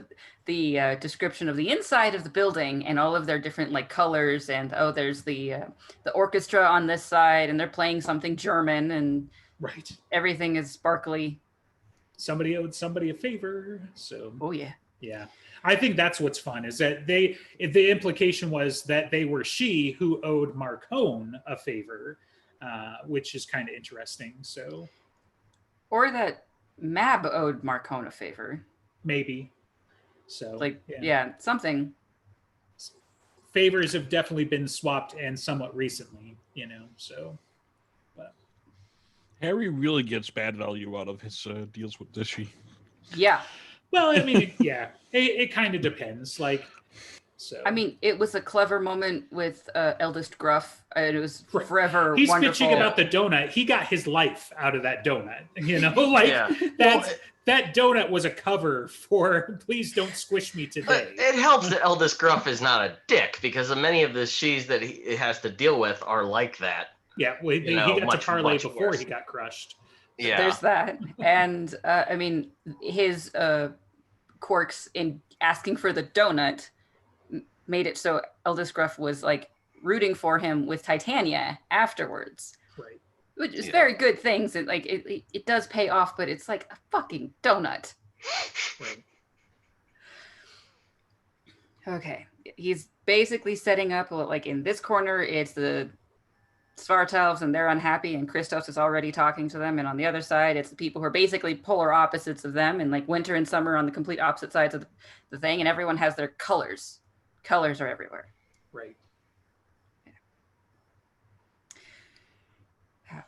the description of the inside of the building and all of their different colors. And there's the orchestra on this side, and they're playing something German, and right, everything is sparkly. Somebody owed somebody a favor. So yeah. I think that's what's fun, is that the implication was that they were she who owed Marcone a favor, which is kind of interesting. So, or that Mab owed Marcone a favor. Maybe. So something. Favors have definitely been swapped, and somewhat recently, so. But. Harry really gets bad value out of his deals with Dishy. Yeah. Well, I mean, it kind of depends. So. I mean, it was a clever moment with Eldest Gruff, and it was forever He's wonderful. bitching about the donut. He got his life out of that donut. That donut was a cover for "Please don't squish me today." It helps that Eldest Gruff is not a dick, because many of the she's that he has to deal with are like that. Yeah, well, he got to parlay before he got crushed. Yeah, there's that, and I mean, his quirks in asking for the donut made it so Eldest Gruff was rooting for him with Titania afterwards. Right. Which is very good things. And it does pay off, but it's like a fucking donut. Right. Okay. He's basically setting up in this corner, it's the Svartalfs, and they're unhappy, and Christos is already talking to them. And on the other side, it's the people who are basically polar opposites of them, and like winter and summer on the complete opposite sides of the thing. And everyone has their colors. Colors are everywhere. Right.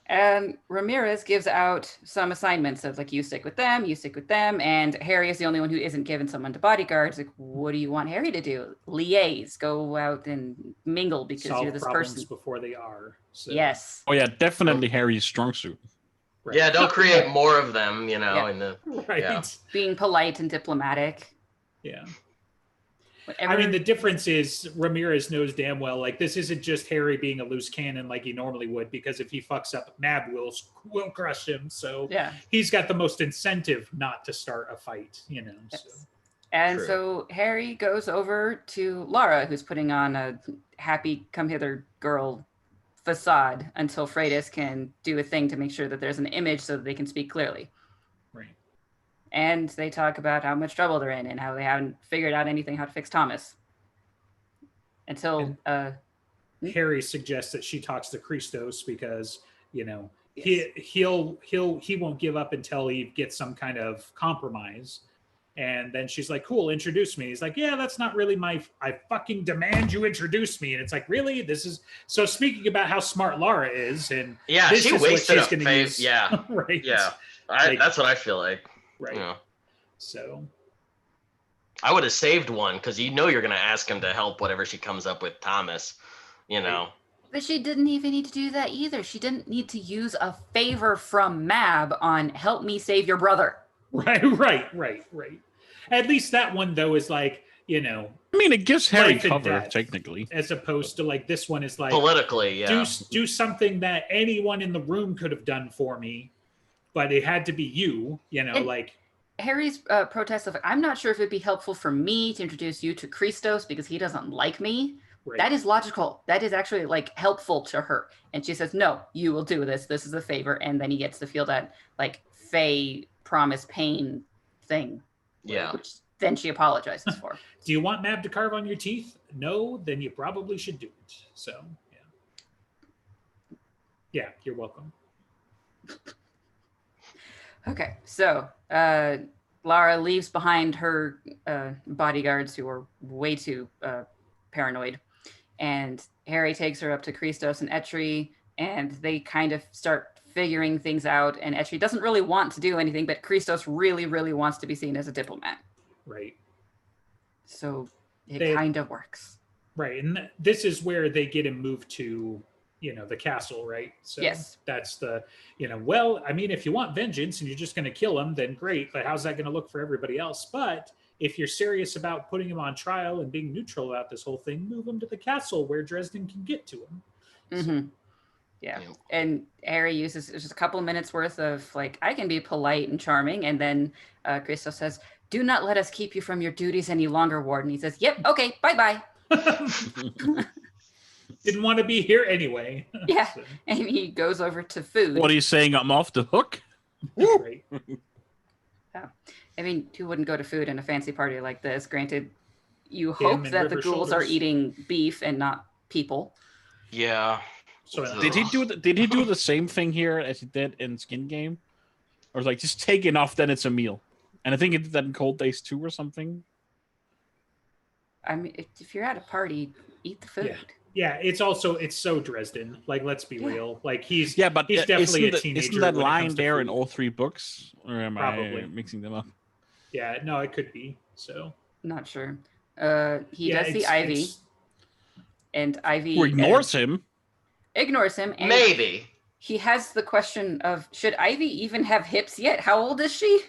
And Ramirez gives out some assignments of like, you stick with them, and Harry is the only one who isn't given someone to bodyguards. Like, what do you want Harry to do? Liaise, go out and mingle because Solve you're this problems person. before they are. So. Yes. Oh yeah, definitely Harry's strong suit. Right. Yeah, don't create more of them, in the right. Yeah. Being polite and diplomatic. Yeah. Whatever. I mean, the difference is Ramirez knows damn well, like, this isn't just Harry being a loose cannon like he normally would, because if he fucks up, Mab will crush him. So he's got the most incentive not to start a fight, Yes. So. And so Harry goes over to Lara, who's putting on a happy come hither girl facade until Freitas can do a thing to make sure that there's an image so that they can speak clearly. Right. And they talk about how much trouble they're in and how they haven't figured out anything how to fix Thomas. Until Harry suggests that she talks to Christos because, he won't give up until he gets some kind of compromise. And then she's like, cool, introduce me. He's like, yeah, that's not really I fucking demand you introduce me. And it's like, really? So speaking about how smart Lara is, and this she is wasted what she's going to use. Yeah. Right. Yeah. That's what I feel like. Right. So I would have saved one because you're going to ask him to help whatever she comes up with Thomas, But she didn't even need to do that either. She didn't need to use a favor from Mab on help me save your brother. Right. At least that one, though, is like, I mean, it gives Harry cover, death, technically. As opposed to, like, this one is like... Politically, yeah. Do something that anyone in the room could have done for me, but it had to be you, like... Harry's protest of, I'm not sure if it'd be helpful for me to introduce you to Christos because he doesn't like me. Right. That is logical. That is actually, like, helpful to her. And she says, no, you will do this. This is a favor. And then he gets to feel that, like, Faye promise pain thing. Yeah. Which then she apologizes for. Do you want Mab to carve on your teeth? No, then you probably should do it. So, yeah, you're welcome. Okay, so Lara leaves behind her bodyguards who are way too paranoid, and Harry takes her up to Christos and Etri, and they kind of start figuring things out, and Etri doesn't really want to do anything, but Christos really, really wants to be seen as a diplomat. Right. So it kind of works. Right, and this is where they get him moved to, the castle, right? So yes. That's the, well, I mean, if you want vengeance and you're just going to kill him, then great, but how's that going to look for everybody else? But if you're serious about putting him on trial and being neutral about this whole thing, move him to the castle where Dresden can get to him. Mm-hmm. So. Yeah. And Harry uses just a couple of minutes worth of, like, I can be polite and charming. And then Christos says, do not let us keep you from your duties any longer, Warden. He says, yep, okay, bye-bye. Didn't want to be here anyway. Yeah. So. And he goes over to food. What are you saying? I'm off the hook? Right. Yeah. I mean, who wouldn't go to food in a fancy party like this? Granted, you hope that the ghouls are eating beef and not people. Yeah. So did he do the same thing here as he did in Skin Game? Or like just take enough, then it's a meal? And I think he did that in Cold Days 2 or something. I mean, if you're at a party, eat the food. Yeah, it's so Dresden. Like, let's be real. Like, he's definitely a teenager. Isn't that line there in all three books? Or am I mixing them up? Yeah, no, it could be. So not sure. He does see Ivy. And Ivy who ignores him. Ignores him. And maybe. He has the question of, should Ivy even have hips yet? How old is she?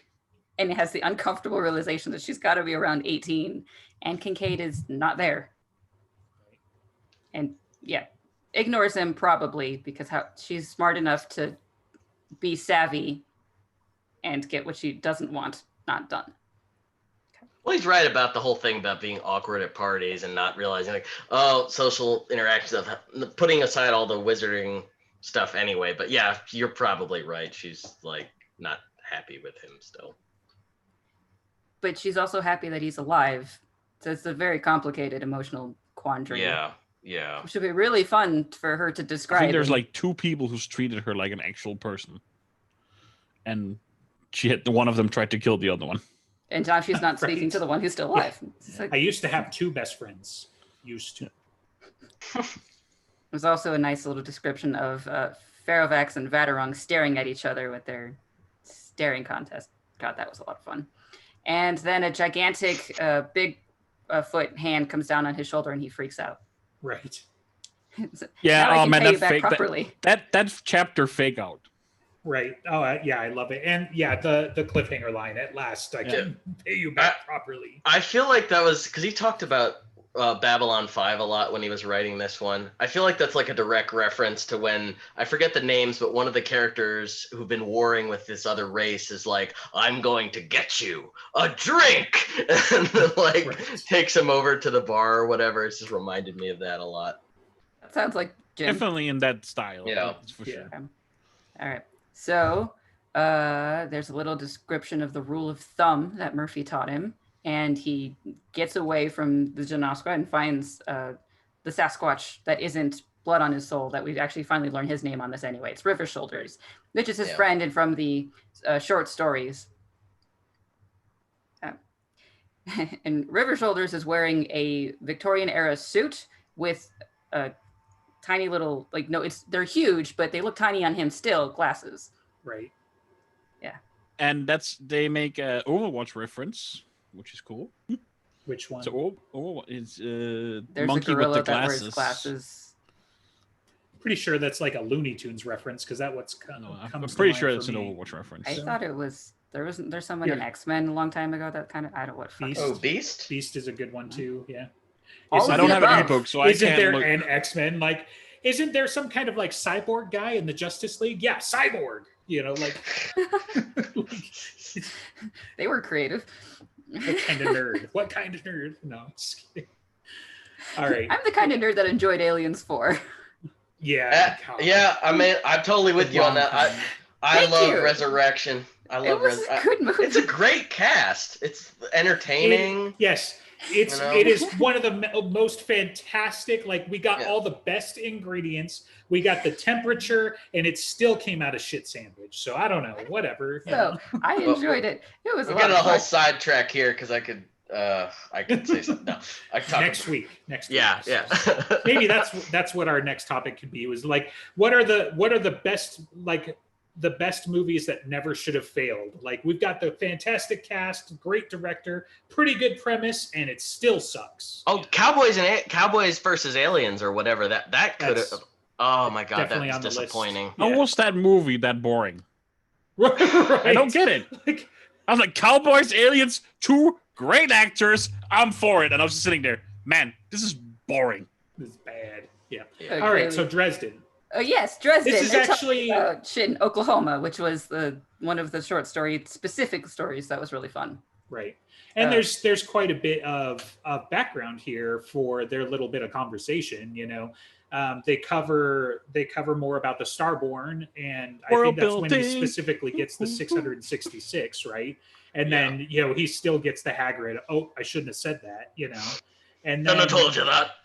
And has the uncomfortable realization that she's got to be around 18. And Kincaid is not there. And ignores him probably because she's smart enough to be savvy and get what she doesn't want not done. Okay. Well, he's right about the whole thing about being awkward at parties and not realizing, like, social interactions, of putting aside all the wizarding stuff anyway. But yeah, you're probably right. She's like not happy with him still. But she's also happy that he's alive. So it's a very complicated emotional quandary. Yeah. Yeah. Which would be really fun for her to I describe. think there's and- like 2 people who's treated her like an actual person, and one of them tried to kill the other one. and now she's not speaking Right. to the one who's still alive. It's like- I used to have 2 best friends. Used to. There's also a nice little description of Farovax and Vadarung staring at each other with their staring contest. God, that was a lot of fun. And then a gigantic big foot hand comes down on his shoulder and he freaks out. Right. Yeah, Now I oh can man, pay you that back fake properly. that chapter fake out. Right. Oh, yeah, I love it. And yeah, the cliffhanger line, at last I can pay you back properly. I feel like that was because he talked about Babylon 5 a lot when he was writing this one. I feel like that's like a direct reference to when, I forget the names, but one of the characters who've been warring with this other race is like, I'm going to get you a drink, and then like Right. takes him over to the bar or whatever. It's just reminded me of that a lot. That sounds like Jim. Definitely in that style. Yeah. That's for Yeah. sure. All right. So there's a little description of the rule of thumb that Murphy taught him. And he gets away from the Janoskwa and finds the Sasquatch that isn't blood on his soul, that we've actually finally learned his name on this anyway. It's River Shoulders, which is his friend and from the short stories. And River Shoulders is wearing a Victorian era suit with a tiny little, like, no, they're huge, but they look tiny on him still, glasses. Right. And they make a Overwatch reference, which is cool. Which one? So it's There's monkey a gorilla with the that glasses. wears glasses. Pretty sure that's like a Looney Tunes reference, because that what's No, comes I'm to pretty mind sure for it's an me. Overwatch reference. I So- thought it was, there's someone in Yeah. X-Men a long time ago that kind of, I don't what fuck Beast? it Oh, is. Beast? Beast is a good one too. Yeah. All Isn't of I don't the have an above. ebook, so I Isn't can't there look. an X-Men? Like, isn't there some kind of like cyborg guy in the Justice League? Yeah, cyborg. You know, like They were creative. what kind of nerd? What kind of nerd? No, just kidding. All right. I'm the kind of nerd that enjoyed Aliens 4. Yeah. God. Yeah, I mean, I'm totally with you on that. I Thank love you. Resurrection. I It love was a good movie. It's a great cast. It's entertaining. Yes, it You know? is one of the most fantastic. Like, we got Yeah. all the best ingredients. We got the temperature, and it still came out a shit sandwich. So I don't know, whatever. you know. So I enjoyed it. It was a We're lot getting of a whole fun. sidetrack here because I could say something. No, I could talk Next week. Yeah, yeah. Maybe that's what our next topic could be. Was like, what are the best, like, the best movies that never should have failed? Like, we've got the fantastic cast, great director, pretty good premise, and it still sucks. Oh, Cowboys versus Aliens or whatever. That could have. That's Oh my god, that definitely was on the list. disappointing. How Yeah. was that movie that boring? Right. I don't get it. Like, I was like, Cowboys, Aliens, 2 great actors. I'm for it. And I was just sitting there, man, this is boring. this is bad. Yeah. Yeah. All right. So Dresden. Yes, Dresden. This is They're talking actually- about shit in Oklahoma, which was one of the short story specific stories that was really fun. Right. And Uh, there's quite a bit of background here for their little bit of conversation. You know, they cover more about the Starborn, and I World think that's when he building. specifically gets the 666, right? And Yeah. then he still gets the Hagrid. Oh, I shouldn't have said that. And Then then I told you that.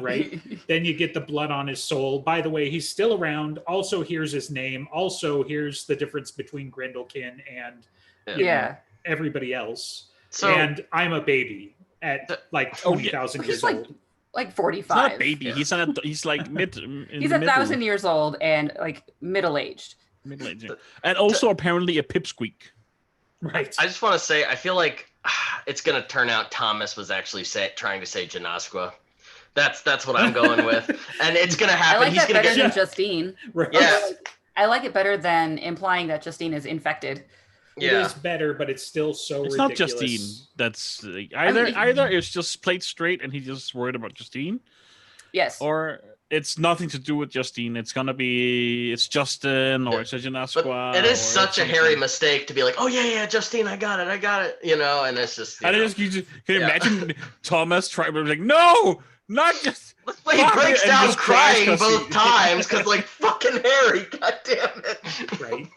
right. Then you get the blood on his soul. By the way, he's still around. Also, here's his name. Also, here's the difference between Grendelkin and you know, Yeah. everybody else. So And I'm a baby at like Oh, yeah. 20,000 He's years like old. like He's 45. not a baby. Yeah. He's like mid. He's 1,000 years old and like middle aged. Middle-aged. And also apparently a pipsqueak. Right. I just want to say, I feel like it's gonna turn out Thomas was actually trying to say Janasqua. That's what I'm going with, and it's gonna I happen. like He's that gonna better get. than Justine. Right. Yeah. I like it better than implying that Justine is infected. It Yeah. is better, but it's still so It's ridiculous. not Justine. That's either it's just played straight and he's just worried about Justine, Yes. or it's nothing to do with Justine. It's Justin or it's a Janasqua. But it is such a hairy mistake to be like, oh yeah, Justine, I got it, and it's just. I know. just can you Yeah. imagine Thomas trying to be like, no, not just. He Fuck breaks it, and down just cries crying 'cause he- both times because like fucking Harry, god damn it. Right.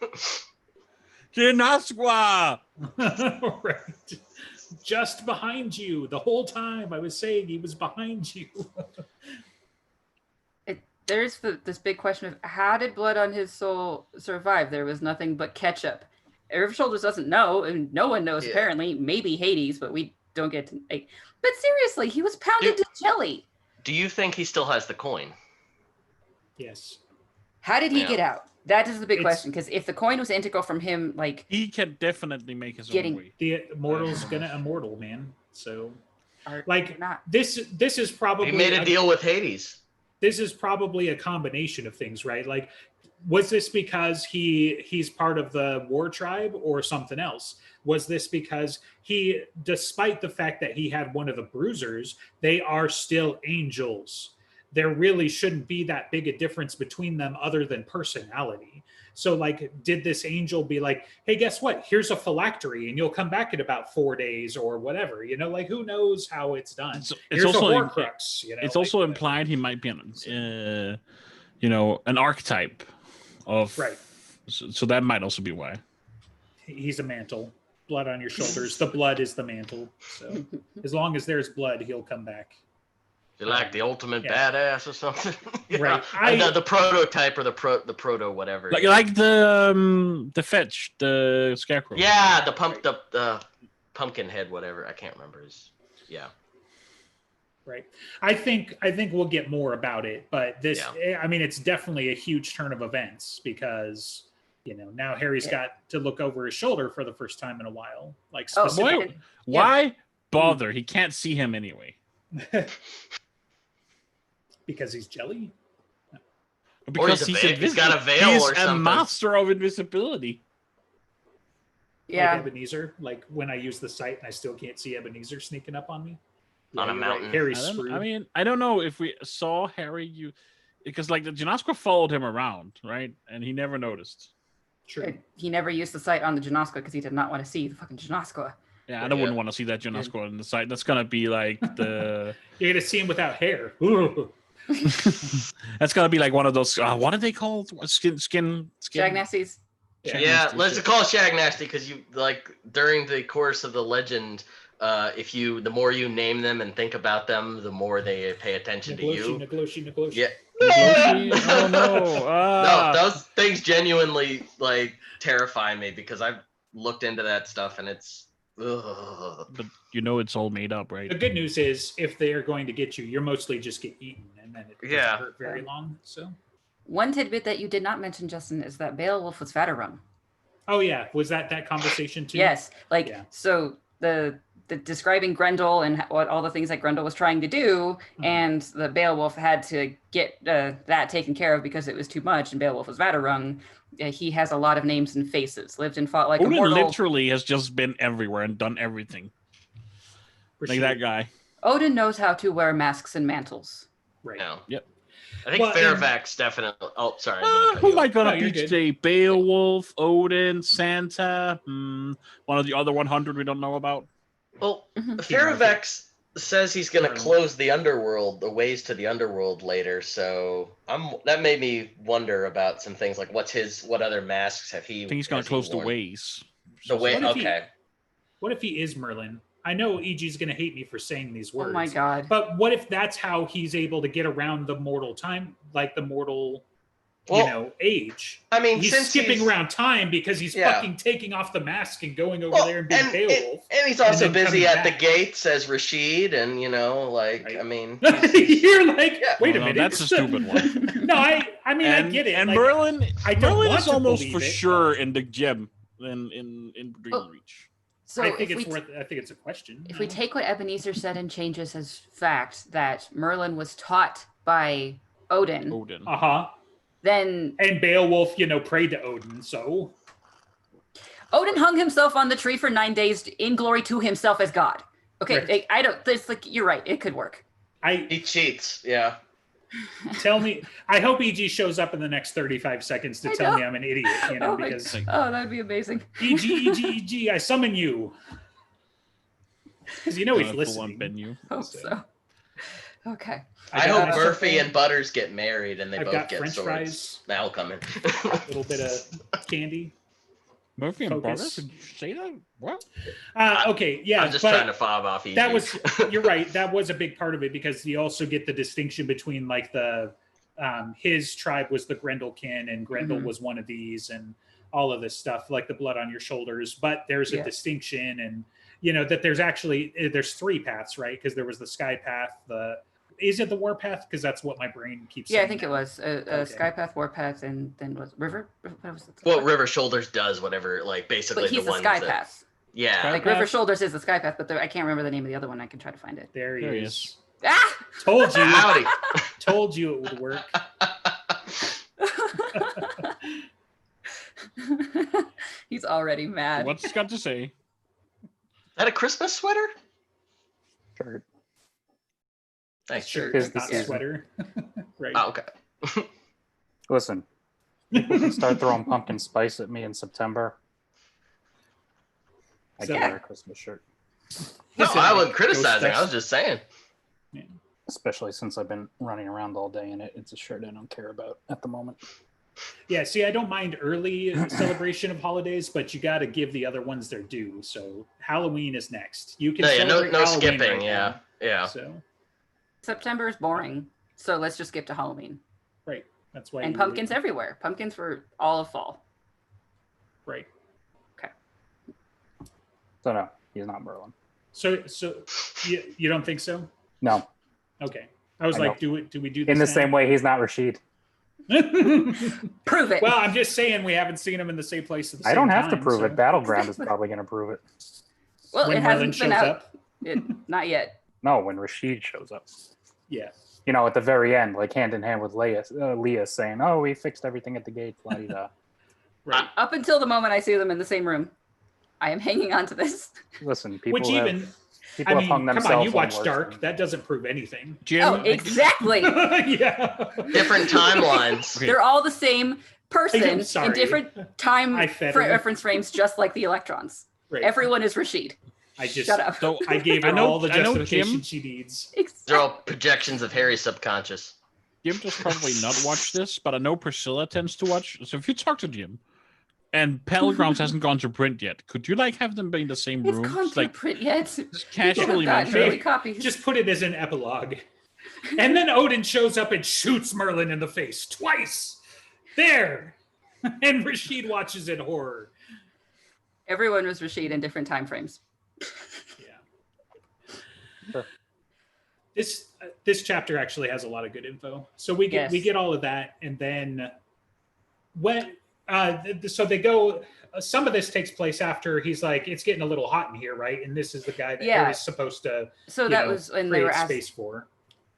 Janasqua. Right. Just behind you. The whole time I was saying he was behind you. there's this big question of how did blood on his soul survive? There was nothing but ketchup. River Shoulders doesn't know, and no one knows apparently. Maybe Hades, but we don't get to. But seriously, he was pounded to jelly. Do you think he still has the coin? Yes. How did he get out? That is the big question. Because if the coin was integral from him, like he can definitely make his own way. The immortal's gonna immortal, man. So, not. This is probably he made a deal with Hades. This is probably a combination of things, right? Like, was this because he's part of the war tribe or something else? Was this because he, despite the fact that he had one of the bruisers, they are still angels? There really shouldn't be that big a difference between them other than personality. So, like, did this angel be like, hey, guess what? Here's a phylactery and you'll come back in about 4 days or whatever, like, who knows how it's done? It's also a Horcrux, it's also implied he might be an archetype of, right. So that might also be why. He's a mantle. Blood on your shoulders. The blood is the mantle. So as long as there's blood, he'll come back. You're like the ultimate badass or something, right? The prototype or the proto whatever. Like the fetch, the scarecrow. Yeah, the pumpkin head, whatever. I can't remember his. Yeah. Right. I think we'll get more about it, but this, I mean, it's definitely a huge turn of events because now Harry's got to look over his shoulder for the first time in a while. Like, why bother? He can't see him anyway. Because he's jelly? Because he's got a veil or something. He's a master of invisibility. Yeah. Like Ebenezer, like when I use the sight and I still can't see Ebenezer sneaking up on me. On a mountain. Right. Harry's screwed. I mean, I don't know if we saw Harry, because like the Janasqua followed him around, right? And he never noticed. True. He never used the sight on the Janasqua because he did not want to see the fucking Janasqua. Yeah, I wouldn't want to see that Janasqua on the site. That's gonna be like the. You're gonna see him without hair. That's gonna be like one of those. What are they called? Skin. Shag Nasties. Yeah, let's call it Shag Nasty because you like during the course of the legend. The more you name them and think about them, the more they pay attention to you. Nagloshi. Yeah. Oh no! No, those things genuinely like terrify me because I've looked into that stuff and it's. Ugh. But it's all made up, right? The good news is, if they are going to get you, you're mostly just get eaten, and then it doesn't hurt very long. So, one tidbit that you did not mention, Justin, is that Beowulf was Vatterung. Oh yeah, was that conversation too? Yes, so the describing Grendel and what all the things that Grendel was trying to do, and the Beowulf had to get that taken care of because it was too much, and Beowulf was Vatterung. He has a lot of names and faces. Lived and fought like Odin a mortal. Literally has just been everywhere and done everything. That guy. Odin knows how to wear masks and mantles. Right. No. Yep. I think Fairfax definitely. Oh, sorry. Who am I gonna beat today? Beowulf, Odin, Santa. One of the other 100 we don't know about. Well, Fairfax says he's going to close the underworld, the ways to the underworld later. So that made me wonder about some things like what other masks have he? I think he's going to close the ways. The way. Okay. What if he is Merlin? I know EG's going to hate me for saying these words. Oh my god! But what if that's how he's able to get around the mortal time, like the mortal? Age. I mean, he's skipping around time because he's fucking taking off the mask and going over there and being Beowulf. And he's also busy at the gates as Rashid, and I mean, you're like, wait a minute, that's a stupid one. No, I mean, I get it. And Merlin, Merlin is almost for sure in the gem in Dream Reach. So I think it's a question. If we take what Ebenezer said and change this as fact that Merlin was taught by Odin. Then and Beowulf, prayed to Odin, so Odin hung himself on the tree for 9 days in glory to himself as God. Okay, right. I don't. It's like you're right. It could work. He cheats. Yeah. Tell me. I hope EG shows up in the next 35 seconds to tell me I'm an idiot. Because that'd be amazing. EG, I summon you. Because he's listening. Hope so. Okay. I hope Murphy and Butters get married and they both get French swords. Fries. That'll come in. A little bit of candy. Murphy and Butters? Did you say that? What? Okay, yeah. I'm just trying to fob off EG. You're right. That was a big part of it because you also get the distinction between like the his tribe was the Grendelkin, and Grendel Mhm. was one of these, and all of this stuff, like the blood on your shoulders. But there's a Yeah. distinction, and that there's 3 paths, right? Because there was the Sky Path. Is it the Warpath? Because that's what my brain keeps saying. Yeah, I think it now. was Okay. Skypath, Warpath, and then was River. What was it? Well, River Shoulders does whatever, like basically But he's the ones that. Skypath. Yeah. Like Skypath. River Shoulders is the Skypath, but I can't remember the name of the other one. I can try to find it. There he There he is. Ah! Told you. Howdy. Told you it would work. He's already mad. What's he got to say? That a Christmas sweater? Shirt. Nice Shirt, Tis the not season. sweater. Right. Oh, okay. Listen, people can start throwing pumpkin spice at me in September. I So- can wear a Christmas shirt, No, Listen, I like, wasn't criticizing. Ghost I was just saying. especially since I've been running around all day in it. It's a shirt I don't care about at the moment. Yeah, see, I don't mind early celebration of holidays, but you got to give the other ones their due. So Halloween is next. You can No, celebrate no Halloween skipping. right Yeah, now. yeah. So September is boring, so let's just skip to Halloween. right, that's why. And you- pumpkins everywhere. Pumpkins for all of fall. Right. So no, he's not Merlin. So you don't think so? No, Okay. I was I like, do we do this in the now? same way, he's not Rashid. Prove it. Well, I'm just saying we haven't seen him in the same place at the I same don't have to time, prove so- it. Battleground is probably going to prove it. well, when it Merlin hasn't been shows out. up. Not yet. No, when Rashid shows up. Yeah. You know, at the very end, like hand in hand with Leah saying, "Oh, we fixed everything at the gate." La-di-da. Right. Up until the moment I see them in the same room, I am hanging on to this. Listen, people Which have, even, people I have mean, hung come themselves on, you watch worse Dark. things. That doesn't prove anything. Jim, Oh, exactly. Yeah. Different timelines. Okay. They're all the same person I'm in sorry. different time I fed her. reference frames, just like the electrons. Right. Everyone is Rashid. I just, Shut up. So I gave her I know- all the I know justification Jim- she needs. They're all projections of Harry's subconscious. Jim does probably not watch this, but I know Priscilla tends to watch. So if you talk to Jim, and Battlegrounds hasn't gone to print yet, could you like have them be in the same It's room? gone Just, through like print yet. just casually Got mention early it? copies. Just put it as an epilogue. And then Odin shows up and shoots Merlin in the face twice. There. And Rashid watches in horror. Everyone was Rashid in different time frames. Yeah. Sure. This chapter actually has a lot of good info. So we Yes. get all of that, and then when so they go. Some of this takes place after he's like, it's getting a little hot in here, right? And this is the guy that Yeah. Harry's supposed to So that was when they create were asked. space for.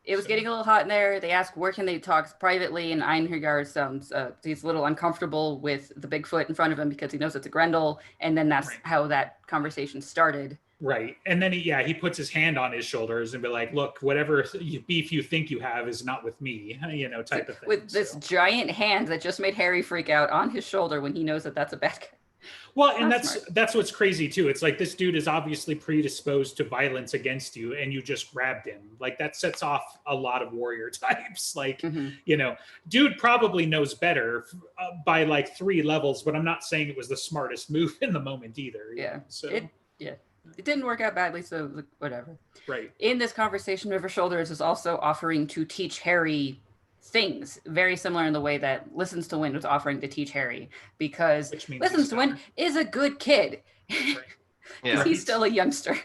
It was getting a little hot in there. They asked where can they talk privately, and Einherjar sounds he's a little uncomfortable with the Bigfoot in front of him because he knows it's a Grendel, and then that's Right. how that conversation started. Right. And then he puts his hand on his shoulders and be like, look, whatever beef you think you have is not with me, type of thing. With this So- giant hand that just made Harry freak out on his shoulder when he knows that that's a bad guy. Well, and That's that's what's crazy too. It's like this dude is obviously predisposed to violence against you, and you just grabbed him. Like that sets off a lot of warrior types. Like, Mhm. dude probably knows better by like 3 levels, but I'm not saying it was the smartest move in the moment either. Yeah. So It didn't work out badly, so like, whatever. right. In this conversation, River Shoulders is also offering to teach Harry things, very similar in the way that Listens to Wind was offering to teach Harry, because Which means Listens he's to Wind dumber. is a good kid. Yeah. He's still a youngster.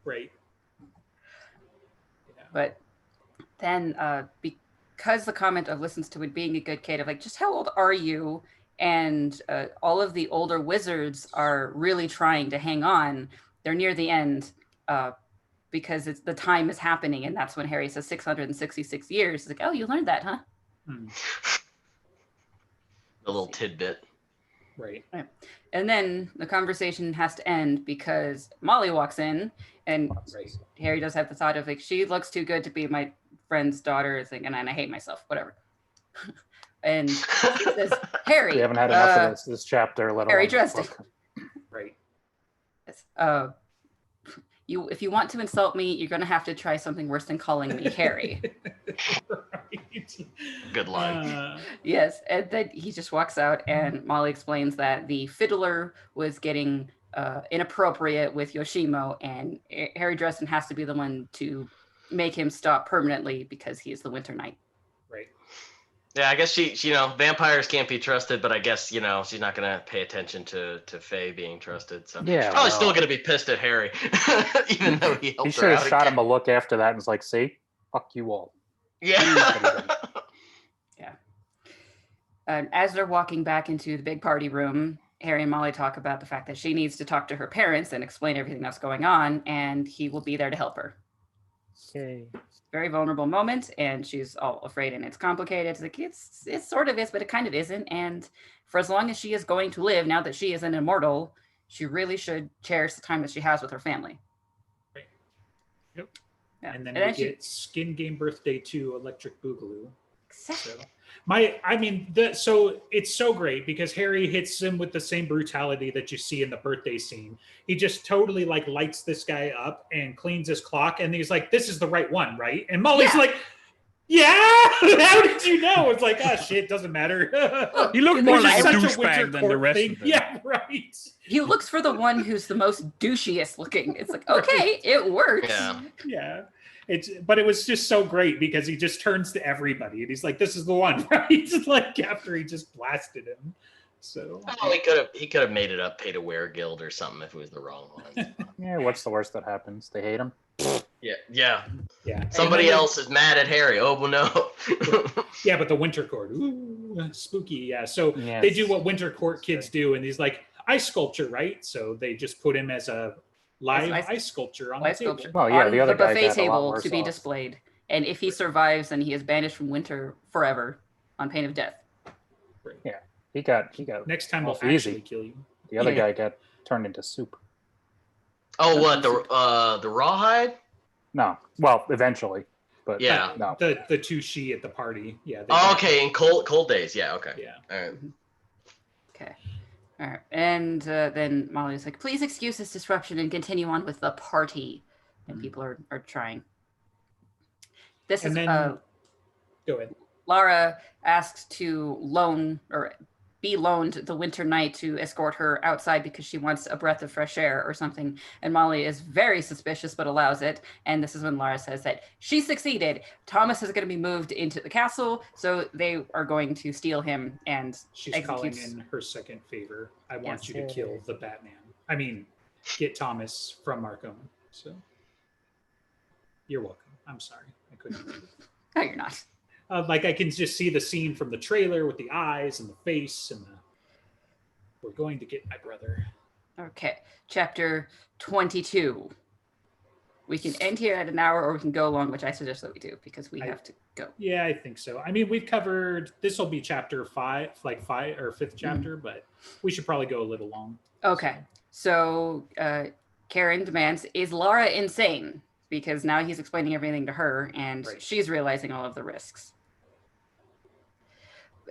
Right. But then because the comment of Listens to It being a good kid, of like, just how old are you? And all of the older wizards are really trying to hang on. They're near the end because the time is happening. And that's when Harry says 666 years. It's like, oh, you learned that, huh? Hmm. A little tidbit. Right. And then the conversation has to end because Molly walks in, and Right. Harry does have the thought of like, she looks too good to be my friend's daughter, and I hate myself, whatever. And she says, Harry, We haven't had enough of this chapter. Let Harry alone this Dresden. book. Right. If you want to insult me, you're going to have to try something worse than calling me Harry. Right. Good line. Yes, and then he just walks out, and Molly explains that the fiddler was getting inappropriate with Yoshimo, and Harry Dresden has to be the one to make him stop permanently because he is the Winter Knight. Right. Yeah, I guess she vampires can't be trusted, but I guess, she's not gonna pay attention to Faye being trusted. So Yeah, she's probably still well. gonna be pissed at Harry, even though he helped He her should have out shot again. him a look after that and was like, see? Fuck you all. Yeah. Yeah. As they're walking back into the big party room, Harry and Molly talk about the fact that she needs to talk to her parents and explain everything that's going on, and he will be there to help her. Yay. Very vulnerable moment, and she's all afraid, and it's complicated. It's like it sort of is, but it kind of isn't. And for as long as she is going to live, now that she is an immortal, she really should cherish the time that she has with her family. Right. Yep. Yeah. And then And we then get Skin Game Birthday 2 Electric Boogaloo. Exactly. So so it's so great because Harry hits him with the same brutality that you see in the birthday scene. He just totally like lights this guy up and cleans his clock, and he's like, "This is the right one, right?" And Molly's like, "Yeah, how did you know?" It's like, "Oh shit, doesn't matter." You look more Which like is a such douchebag than the rest of them. Yeah, right. He looks for the one who's the most douchiest looking. It's like, okay, it works. Yeah. Yeah. But it was just so great because he just turns to everybody and he's like, "This is the one," right? Like after he just blasted him. So Well, he could have made it up, paid a wear guild or something if it was the wrong one. Yeah, what's the worst that happens? They hate him. Yeah. yeah. Somebody else is mad at Harry. Oh well, no. Yeah, but the Winter Court, ooh, spooky. Yeah. So Yes. they do what Winter Court kids do, and he's like ice sculpture, right? So they just put him as a live ice sculpture on the table. Sculpture Well, yeah, on the other guy buffet got a lot table worse to be off. displayed. And if he survives, then he is banished from Winter forever on pain of death. He got Next time we'll off easy. actually kill you. The other Yeah. guy got turned into soup. Oh, what the rawhide? No, well, eventually, but Yeah. no. The two she at the party. Yeah. they Oh, got- okay. In cold days. Yeah. Okay. Yeah. All right. Okay. All right. And then Molly's like, please excuse this disruption and continue on with the party. And people are trying. This And is then go ahead. Lara asks to be loaned the winter night to escort her outside because she wants a breath of fresh air or something. And Molly is very suspicious but allows it. And this is when Lara says that she succeeded. Thomas is going to be moved into the castle, so they are going to steal him and She's calling in her second favor. I want you to kill the Batman. I mean, get Thomas from Arkham. So you're welcome. I'm sorry. I couldn't. No, you're not. Like I can just see the scene from the trailer with the eyes and the face and the "We're going to get my brother." Okay, chapter 22. We can end here at an hour or we can go long, which I suggest that we do because we have to go. Yeah, I think so. I mean, we've covered, this will be chapter 5, like 5 or 5th chapter, but we should probably go a little long. Okay, so Karen demands, is Lara insane? Because now he's explaining everything to her and she's realizing all of the risks.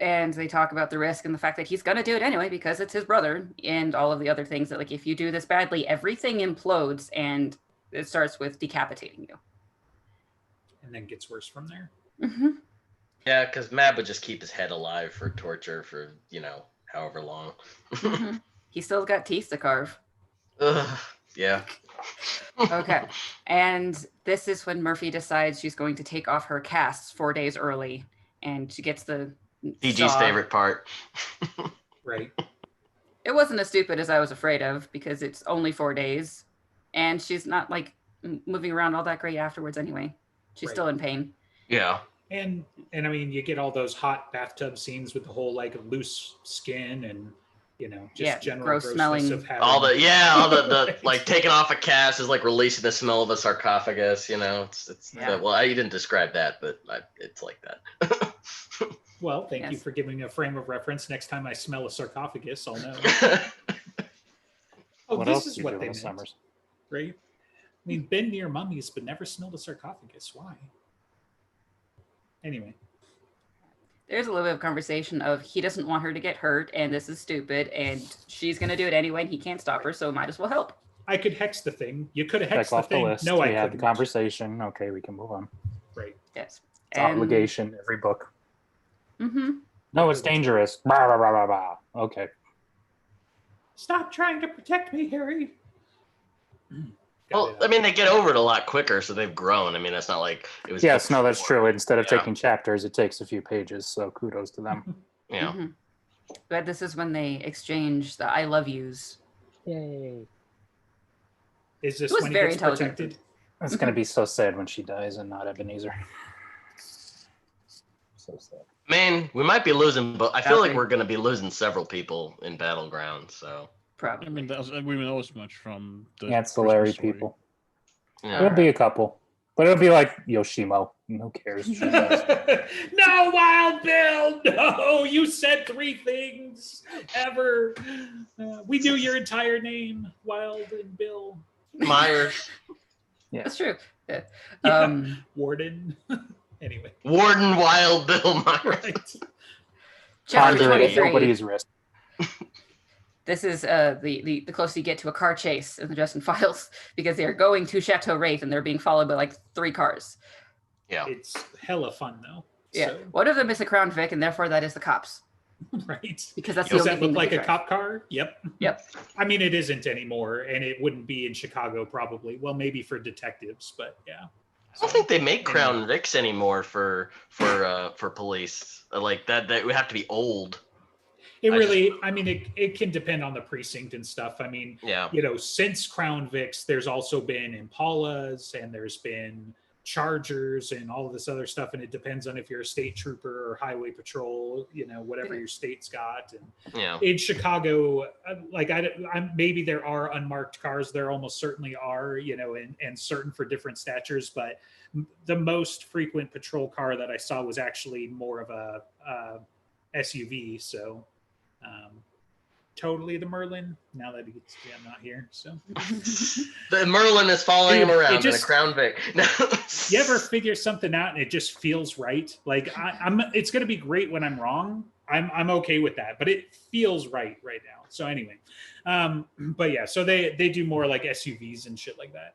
And they talk about the risk and the fact that he's going to do it anyway because it's his brother and all of the other things that, like, if you do this badly, everything implodes and it starts with decapitating you. And then gets worse from there. Mm-hmm. Yeah, because Mab would just keep his head alive for torture for, however long. Mm-hmm. He's still got teeth to carve. Ugh, yeah. Okay. And this is when Murphy decides she's going to take off her casts 4 days early. And she gets the DG's favorite part. Right. It wasn't as stupid as I was afraid of because it's only 4 days. And she's not like moving around all that great afterwards anyway. She's still in pain. Yeah. And I mean, you get all those hot bathtub scenes with the whole like loose skin and just general gross smelling. of having All the like taking off a cast is like releasing the smell of a sarcophagus. It's well, you didn't describe that, but it's like that. Well, thank you for giving me a frame of reference. Next time I smell a sarcophagus, I'll know. Oh, What this else is do you what do they in the meant, summers? right? I mean, been near mummies, but never smelled a sarcophagus. Why? Anyway. There's a little bit of conversation of he doesn't want her to get hurt and this is stupid and she's going to do it anyway and he can't stop her, so might as well help. I could hex the thing. You could have Check hexed the off the thing. list. No, I we had the couldn't. conversation. Okay, we can move on. Right. Yes. It's obligation, every book. Mm-hmm. No, it's dangerous. Blah, blah, blah, blah, blah. Okay. Stop trying to protect me, Harry. Well, I mean, they get over it a lot quicker, so they've grown. I mean, that's not like it was. Yes, no, that's true. Instead of Yeah. taking chapters, it takes a few pages. So kudos to them. Yeah. Mhm. But this is when they exchange the I love yous. Yay! Is this It was when he very gets intelligent. protected? It's gonna be so sad when she dies and not Ebenezer. So sad. I mean, we might be losing, but I feel like Nothing. we're going to be losing several people in Battleground. So Probably. I mean, we know as much from the Ancillary Christmas story. people. yeah. It'll be a couple, but it'll be like Yoshimo. Who cares? She dies. No, Wild Bill! No, you said 3 things ever. We knew your entire name, Wild and Bill. Myers, That's true. Yeah. Yeah. Warden. Anyway, Warden, Wild Bill Myers. right. Chapter Ponder it. 23. Nobody's risk. This is the closer you get to a car chase in the Justin Files, because they are going to Chateau Wraith and they're being followed by like 3 cars. Yeah. It's hella fun though. Yeah. So, One of them is a Crown Vic, and therefore that is the cops, right. because that's Does the that only thing look like they a drive. cop car? Yep. Yep. I mean, it isn't anymore, and it wouldn't be in Chicago probably. Well, maybe for detectives, but yeah. I don't think they make Crown Vics anymore for police. Like that would have to be old. It really, I mean, it can depend on the precinct and stuff. I mean, Yeah. Since Crown Vics, there's also been Impalas and there's been Chargers and all of this other stuff. And it depends on if you're a state trooper or highway patrol, whatever your state's got. And Yeah. in Chicago, like maybe there are unmarked cars. There almost certainly are, and certain for different statures. But the most frequent patrol car that I saw was actually more of a SUV. So totally the Merlin. Now that I'm not here. So The Merlin is following him Dude, around it just- in a Crown Vic. you ever figure something out and it just feels right? Like it's going to be great when I'm wrong. I'm okay with that, but it feels right now. So anyway, but yeah, so they do more like SUVs and shit like that,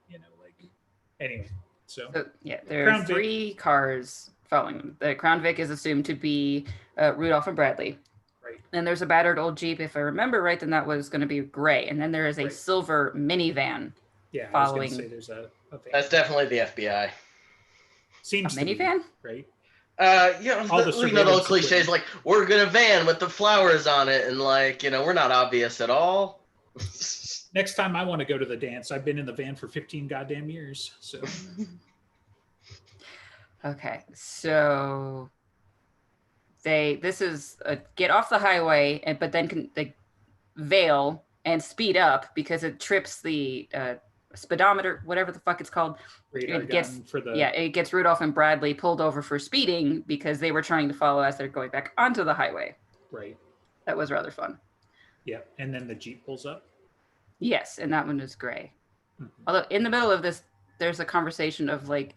anyway. So Yeah, there Crown are Vic. 3 cars following them. The Crown Vic is assumed to be Rudolph and Bradley. Right. Then there's a battered old Jeep, if I remember right, then that was going to be gray. And then there is a Right. silver minivan. yeah, I was Following- going to say there's a van. That's definitely the FBI. A Seems to be, minivan? right? The All the those surveillance cliches like we're gonna van with the flowers on it, and we're not obvious at all. Next time I want to go to the dance. I've been in the van for 15 goddamn years. So Okay, so this is a get off the highway, but then they veil and speed up because it trips the speedometer, whatever the fuck it's called. radar It gets- gun for the It gets Rudolph and Bradley pulled over for speeding because they were trying to follow as they're going back onto the highway. right. That was rather fun. Yeah, and then the Jeep pulls up. Yes, and that one is gray. Mhm. Although in the middle of this, there's a conversation of like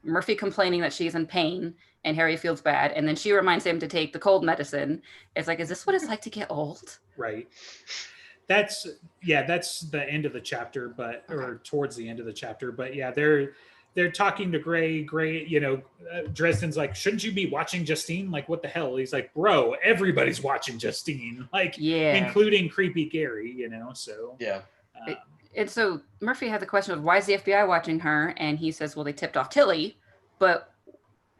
Murphy complaining that she's in pain and Harry feels bad, and then she reminds him to take the cold medicine. It's like, is this what it's like to get old? Right. That's the end of the chapter, or towards the end of the chapter. But yeah, they're talking to Gray. Gray, Dresden's like, shouldn't you be watching Justine? Like, what the hell? He's like, bro, everybody's watching Justine, like, Yeah. including creepy Gary. So Yeah. um, And so Murphy had the question of why is the FBI watching her? And he says, well, they tipped off Tilly, but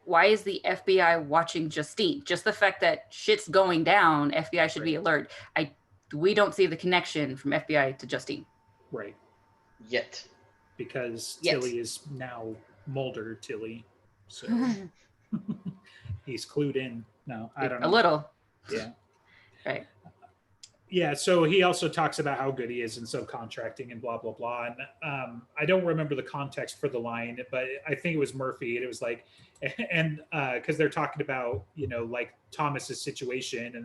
why is the FBI watching Justine? Just the fact that shit's going down, FBI should be alert. We don't see the connection from FBI to Justine. right, Yet. because Yes. Tilly is now Mulder Tilly, so he's clued in. No, I don't know. A little. Yeah. Right. Yeah, so he also talks about how good he is in subcontracting and blah blah blah. And I don't remember the context for the line, but I think it was Murphy, and it was like, and because they're talking about like Thomas's situation,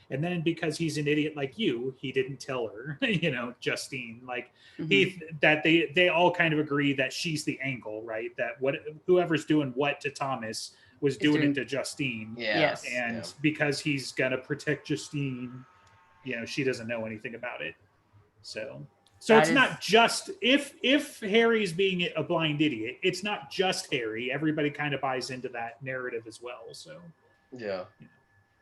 and then because he's an idiot like you, he didn't tell her, Justine, like Mhm. they all kind of agree that she's the angle, right? That whoever's doing what to Thomas was doing it to Justine, Yeah. Yes. and Yeah. because he's gonna protect Justine, she doesn't know anything about it. So That it's is- not just if Harry's being a blind idiot, it's not just Harry. Everybody kind of buys into that narrative as well. So Yeah.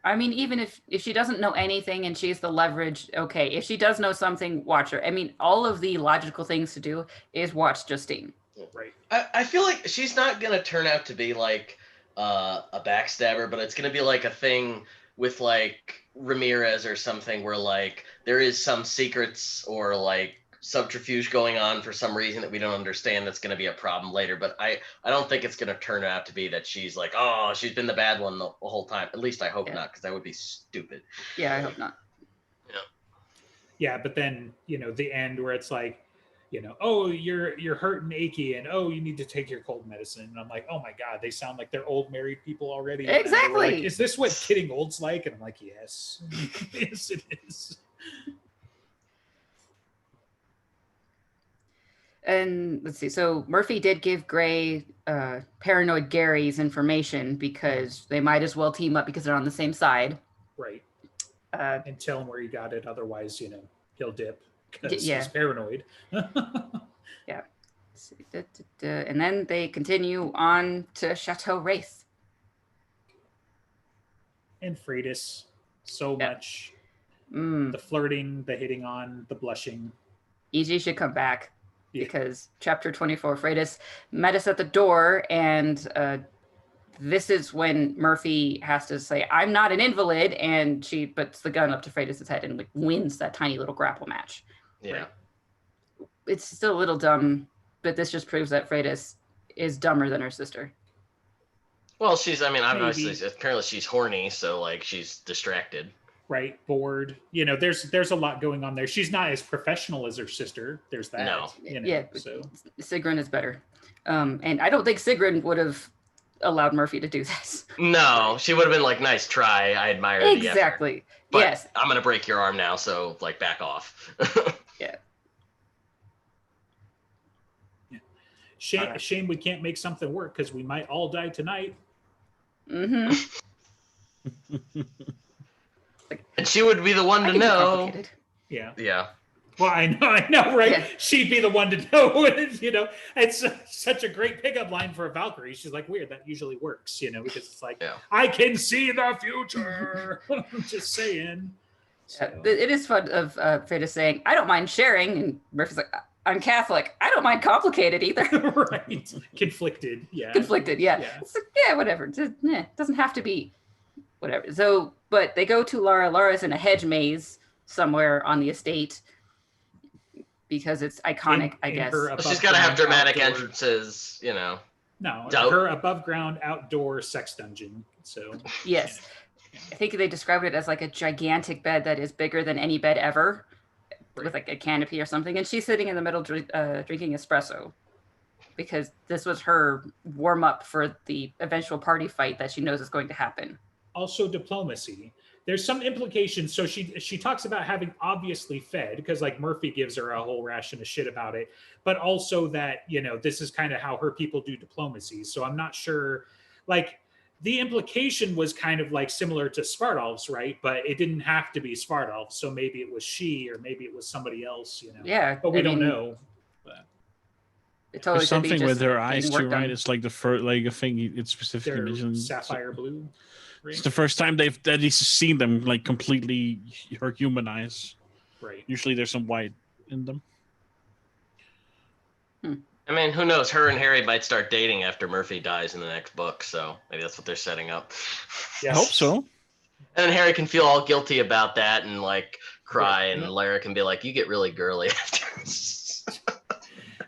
I mean, even if she doesn't know anything and she's the leverage, okay. If she does know something, watch her. I mean, all of the logical things to do is watch Justine. Right. I feel like she's not gonna turn out to be like a backstabber, but it's gonna be like a thing with like Ramirez or something where like there is some secrets or like subterfuge going on for some reason that we don't understand that's gonna be a problem later. But I don't think it's gonna turn out to be that she's like, oh, she's been the bad one the whole time. At least I hope not, because that would be stupid. Yeah, I hope not. Yeah, but then, you know, the end where it's like, you know, oh, you're hurt and achy, and oh, you need to take your cold medicine. And I'm like, oh my God, they sound like they're old married people already. And they were like, Exactly. is this what getting old's like? And I'm like, yes. Yes, it is. And let's see. So Murphy did give Gray paranoid Gary's information because they might as well team up because they're on the same side. Right. And tell him where he got it. Otherwise, you know, he'll dip because Yeah. he's paranoid. Yeah. And then they continue on to Chateau Wraith. And Freitas, so Yeah. much. Mm. The flirting, the hitting on, the blushing. EG should come back Yeah. because chapter 24, Freitas met us at the door, and this is when Murphy has to say, I'm not an invalid, and she puts the gun up to Freitas' head and like wins that tiny little grapple match. Yeah. Right. It's still a little dumb, but this just proves that Freitas is dumber than her sister. Well, she's, I mean, Maybe. obviously, apparently she's horny, so like she's distracted. Right, bored. You know, there's a lot going on there. She's not as professional as her sister. There's that. No. You know, Yeah, so Sigrun is better. And I don't think Sigrun would have allowed Murphy to do this. No, she would have been like, nice try. I admire the effort. Exactly. But Yes. I'm gonna break your arm now, so like back off. shame we can't make something work because we might all die tonight. Mm-hmm. And she would be the one to know. Yeah. Yeah. Well, I know, right? Yeah. She'd be the one to know. You know, it's such a great pickup line for a Valkyrie. She's like, weird, that usually works, you know, because it's like, Yeah. I can see the future. I'm just saying. So, It is fun of Freitas saying, I don't mind sharing. And Murphy's like, I'm Catholic. I don't mind complicated either. right. Conflicted. Yeah. Conflicted, yeah. Yeah. It's like, yeah, whatever. It doesn't have to be whatever. So, but they go to Lara. Lara's in a hedge maze somewhere on the estate because it's iconic, I guess. Well, she's got to have dramatic entrances, you know. No, Doubt. her above ground outdoor sex dungeon. So Yes. I think they described it as like a gigantic bed that is bigger than any bed ever, with like a canopy or something. And she's sitting in the middle drinking espresso because this was her warm up for the eventual party fight that she knows is going to happen. also diplomacy. There's some implications. So she talks about having obviously fed, because like Murphy gives her a whole ration of shit about it, but also that, you know, this is kind of how her people do diplomacy. So I'm not sure, like the implication was kind of like similar to Svartalf's, right? But it didn't have to be Svartalf. So maybe it was she, or maybe it was somebody else, you know? Yeah. But we don't know. It totally There's could be something with just their getting eyes work too, done. right? It's like the first, like a thing it specifically They're mentions. sapphire blue. Right? It's the first time that he's seen them like completely or humanized. Right. Usually there's some white in them. I mean, who knows? Her and Harry might start dating after Murphy dies in the next book, so maybe that's what they're setting up. I hope so. And then Harry can feel all guilty about that and like cry, and Yeah. Lara can be like, "You get really girly after."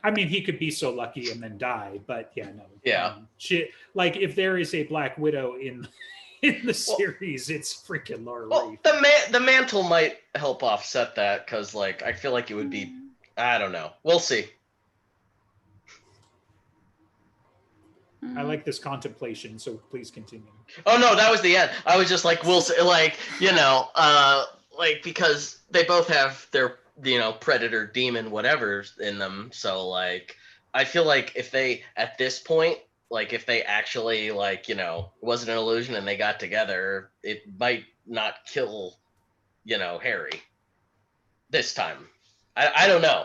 I mean, he could be so lucky and then die, but yeah, no. Yeah. She, like, if there is a Black Widow in the series, it's freaking Lara Well, Wraith. the mantle might help offset that, because like I feel like it would be. I don't know. We'll see. I like this contemplation, so please continue. Oh no, that was the end. I was just like, we'll see, like, you know, like, because they both have their, you know, predator, demon, whatever in them. So like, I feel like if they, at this point, like if they actually, like, you know, it wasn't an illusion and they got together, it might not kill, you know, Harry this time. I don't know.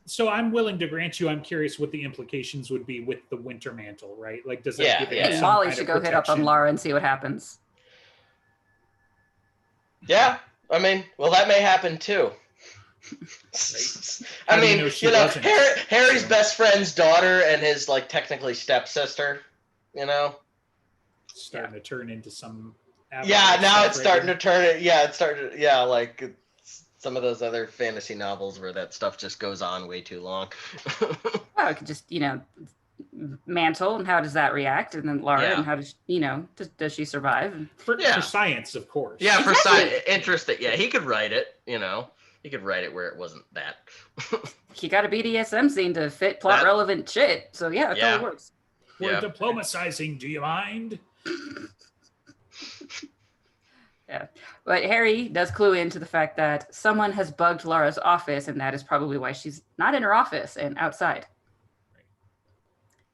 So I'm willing to grant you, I'm curious what the implications would be with the winter mantle, right? Like, does that Yeah, give it yeah. some Molly kind should of go hit up on protection? Lara and see what happens. Yeah, I mean, well, that may happen too. How I do you mean, know she wasn't? Harry's So- best friend's daughter and his like technically stepsister. You know. Starting to turn into some. Yeah, now stuff it's right starting here. to turn it. Yeah, it's starting to. Yeah, like it's some of those other fantasy novels where that stuff just goes on way too long. Well, it could just, Mantle, and how does that react? And then Lara, Yeah. and how does, does she survive? And For Yeah. science, of course. Yeah, for Exactly. interesting. Yeah, he could write it. He could write it where it wasn't that. he got a BDSM scene to fit plot relevant shit. So yeah, it Yeah. totally works. We're Yeah. diplomatizing. Do you mind? Yeah. But Harry does clue into the fact that someone has bugged Lara's office, and that is probably why she's not in her office and outside.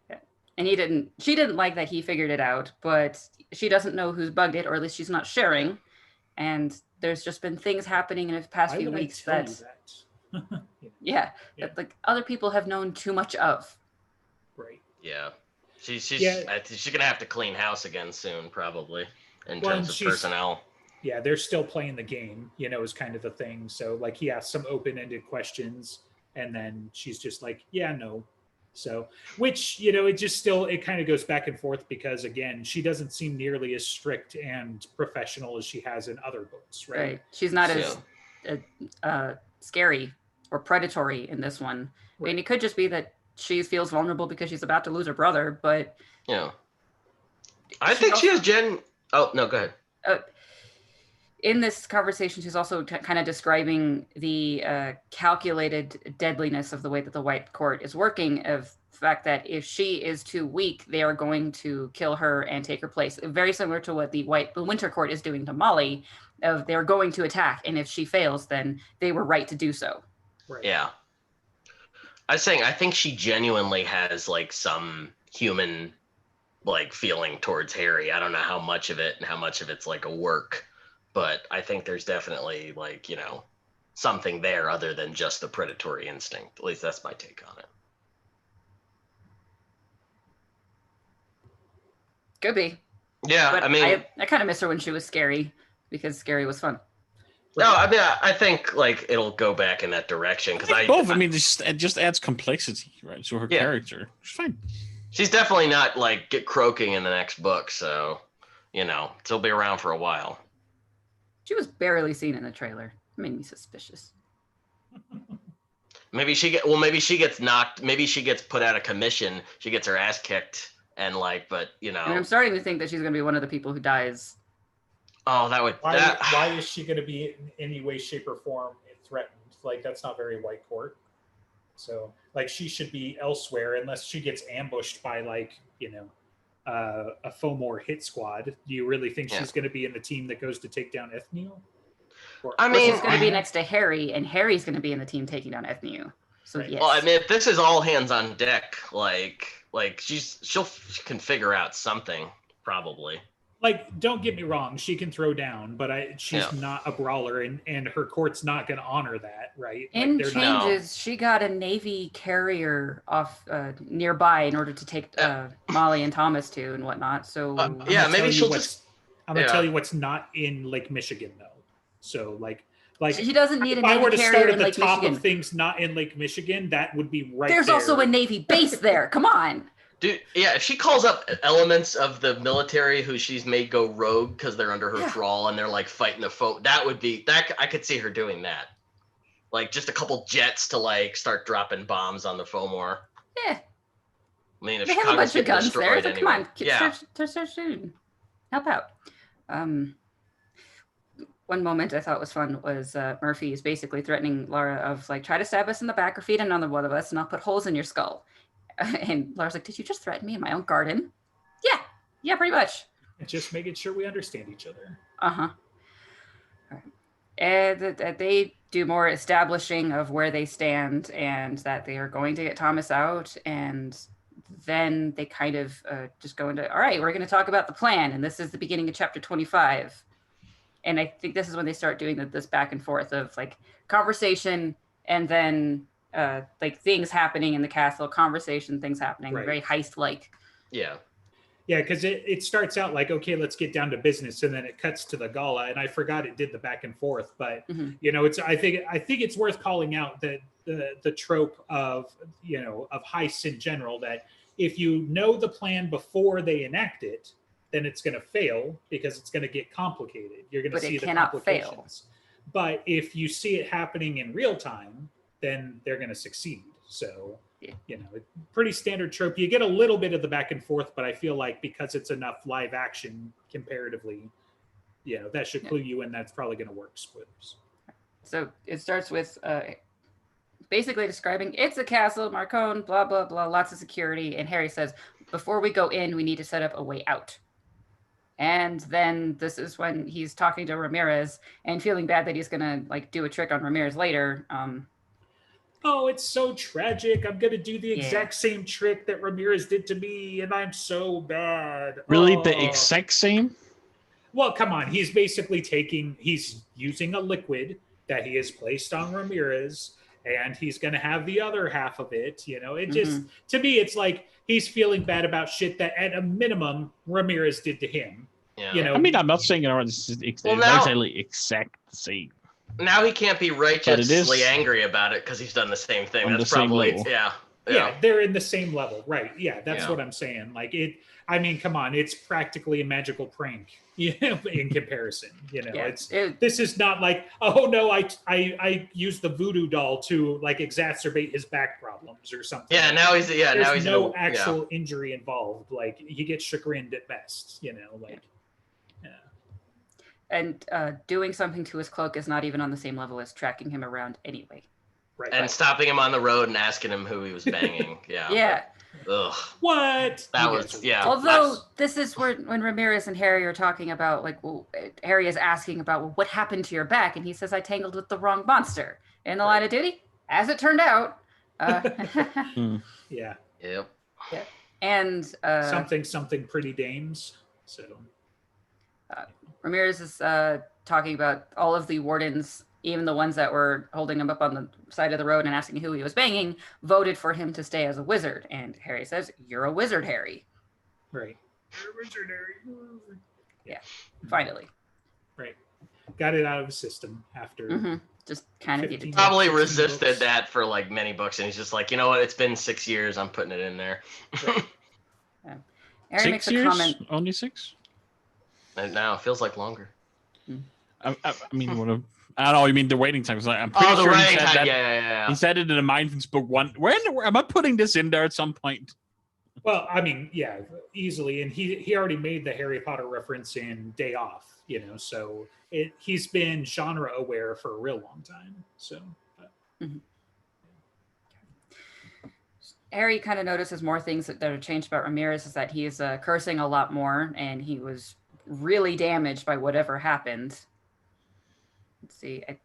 Yeah. And she didn't like that he figured it out, but she doesn't know who's bugged it, or at least she's not sharing. And there's just been things happening in the past Why few would I weeks tell that, you that? yeah, Yeah. that like other people have known too much of. Right. Yeah. She's gonna have to clean house again soon, probably, in terms of personnel. Yeah, they're still playing the game, is kind of the thing. So like he asks some open-ended questions and then she's just like, yeah, no. So, which, it kind of goes back and forth because again, she doesn't seem nearly as strict and professional as she has in other books, right? She's not as scary or predatory in this one. Right. I mean, it could just be that she feels vulnerable because she's about to lose her brother, but Yeah. I think she has Oh, no, go ahead. In this conversation, she's also kind of describing the calculated deadliness of the way that the White Court is working, of the fact that if she is too weak, they are going to kill her and take her place. Very similar to what the Winter Court is doing to Molly, of they're going to attack, and if she fails, then they were right to do so. Right. Yeah. I think she genuinely has like some human like feeling towards Harry. I don't know how much of it and how much of it's like a work. But I think there's definitely like, something there other than just the predatory instinct. At least that's my take on it. Could be. Yeah, But I mean, I kind of miss her when she was scary, because scary was fun. no, I mean, I think like it'll go back in that direction because both. I mean, it just adds complexity, right, to her character. It's fine. She's definitely not like get croaking in the next book, so she'll be around for a while. She was barely seen in the trailer. It made me suspicious. Maybe she gets knocked. Maybe she gets put out of commission. She gets her ass kicked, and but I mean, I'm starting to think that she's going to be one of the people who dies. Oh, that would. Why is she going to be in any way, shape, or form threatened? Like that's not very White Court. So like she should be elsewhere unless she gets ambushed by a Fomor hit squad. Do you really think she's going to be in the team that goes to take down Ethniu? I mean, she's going to be next to Harry, and Harry's going to be in the team taking down Ethniu. So yes. Well, I mean, if this is all hands on deck, like she can figure out something probably. Like, don't get me wrong, she can throw down, but she's not a brawler, and her court's not going to honor that, right? In changes, she got a Navy carrier off nearby in order to take Molly and Thomas to and whatnot. So maybe she'll just. I'm going to tell you what's not in Lake Michigan, though. So like she doesn't need a Navy carrier. If I were to start at the top Michigan. Of things not in Lake Michigan, that would be right. There's also a Navy base there. Come on. Dude, yeah, if she calls up elements of the military who she's made go rogue because they're under her thrall and they're like fighting the foe, that I could see her doing that. Like just a couple jets to like start dropping bombs on the Fomor. Yeah. I mean, if they have a bunch of guns there, so come on, start shooting. Help out. One moment I thought was fun was Murphy is basically threatening Lara of like, try to stab us in the back or feed another one of us and I'll put holes in your skull. And Lara's like, did you just threaten me in my own garden? Yeah, pretty much. And just making sure we understand each other. Uh-huh. All right. And that they do more establishing of where they stand and that they are going to get Thomas out. And then they kind of just go into, all right, we're going to talk about the plan. And this is the beginning of chapter 25. And I think this is when they start doing this back and forth of like conversation and then like things happening in the castle, conversation, things happening, very heist-like. Yeah. Yeah, because it starts out like, okay, let's get down to business, and then it cuts to the gala, and I forgot it did the back and forth, but it's I think it's worth calling out that the trope of of heists in general, that if you know the plan before they enact it, then it's going to fail because it's going to get complicated. You're going to see the complications. But if you see it happening in real time, then they're going to succeed. So. Yeah. Pretty standard trope. You get a little bit of the back and forth, but I feel like because it's enough live action comparatively, that should clue you in that's probably going to work. Spoilers. So it starts with basically describing it's a castle, Marcone, blah, blah, blah, lots of security. And Harry says, before we go in, we need to set up a way out. And then this is when he's talking to Ramirez and feeling bad that he's going to do a trick on Ramirez later. Oh, it's so tragic. I'm going to do the exact same trick that Ramirez did to me, and I'm so bad. Really? The exact same? Well, come on. He's basically he's using a liquid that he has placed on Ramirez, and he's going to have the other half of it. It just, to me, it's like he's feeling bad about shit that at a minimum Ramirez did to him. Yeah. I mean, I'm not saying it's exactly exact the same. Now he can't be righteously angry about it because he's done the same thing. That's probably yeah. They're in the same level, right? Yeah, that's what I'm saying. I mean, come on, it's practically a magical prank, in comparison. This is not like, oh no, I used the voodoo doll to exacerbate his back problems or something. Yeah, now he's There's no actual injury involved. He gets chagrined at best. And doing something to his cloak is not even on the same level as tracking him around anyway. Right. And stopping him on the road and asking him who he was banging. Yeah. Yeah. Ugh. What? That was, Although this is when Ramirez and Harry are talking about, Harry is asking about, what happened to your back? And he says, I tangled with the wrong monster. In the line of duty, as it turned out. Yeah. Yep. Yeah. And something pretty dames. So. Ramirez is talking about all of the wardens, even the ones that were holding him up on the side of the road and asking who he was banging, voted for him to stay as a wizard. And Harry says, you're a wizard, Harry. Right. You're a wizard, Harry. Yeah, finally. Right. Got it out of the system after. Just kind of needed to. Probably resisted that for many books, and he's just like, you know what, it's been 6 years, I'm putting it in there. Right. Harry makes a comment. Only 6? And now it feels like longer. I mean, I don't know. You mean the waiting time? I'm pretty sure he said that. Yeah. He said it in a Mindfulness book one. When am I putting this in there at some point? Well, I mean, yeah, easily. And he already made the Harry Potter reference in Day Off, so he's been genre aware for a real long time. So. Harry kind of notices more things that are changed about Ramirez, is that he's cursing a lot more, and he was really damaged by whatever happened. Let's see. I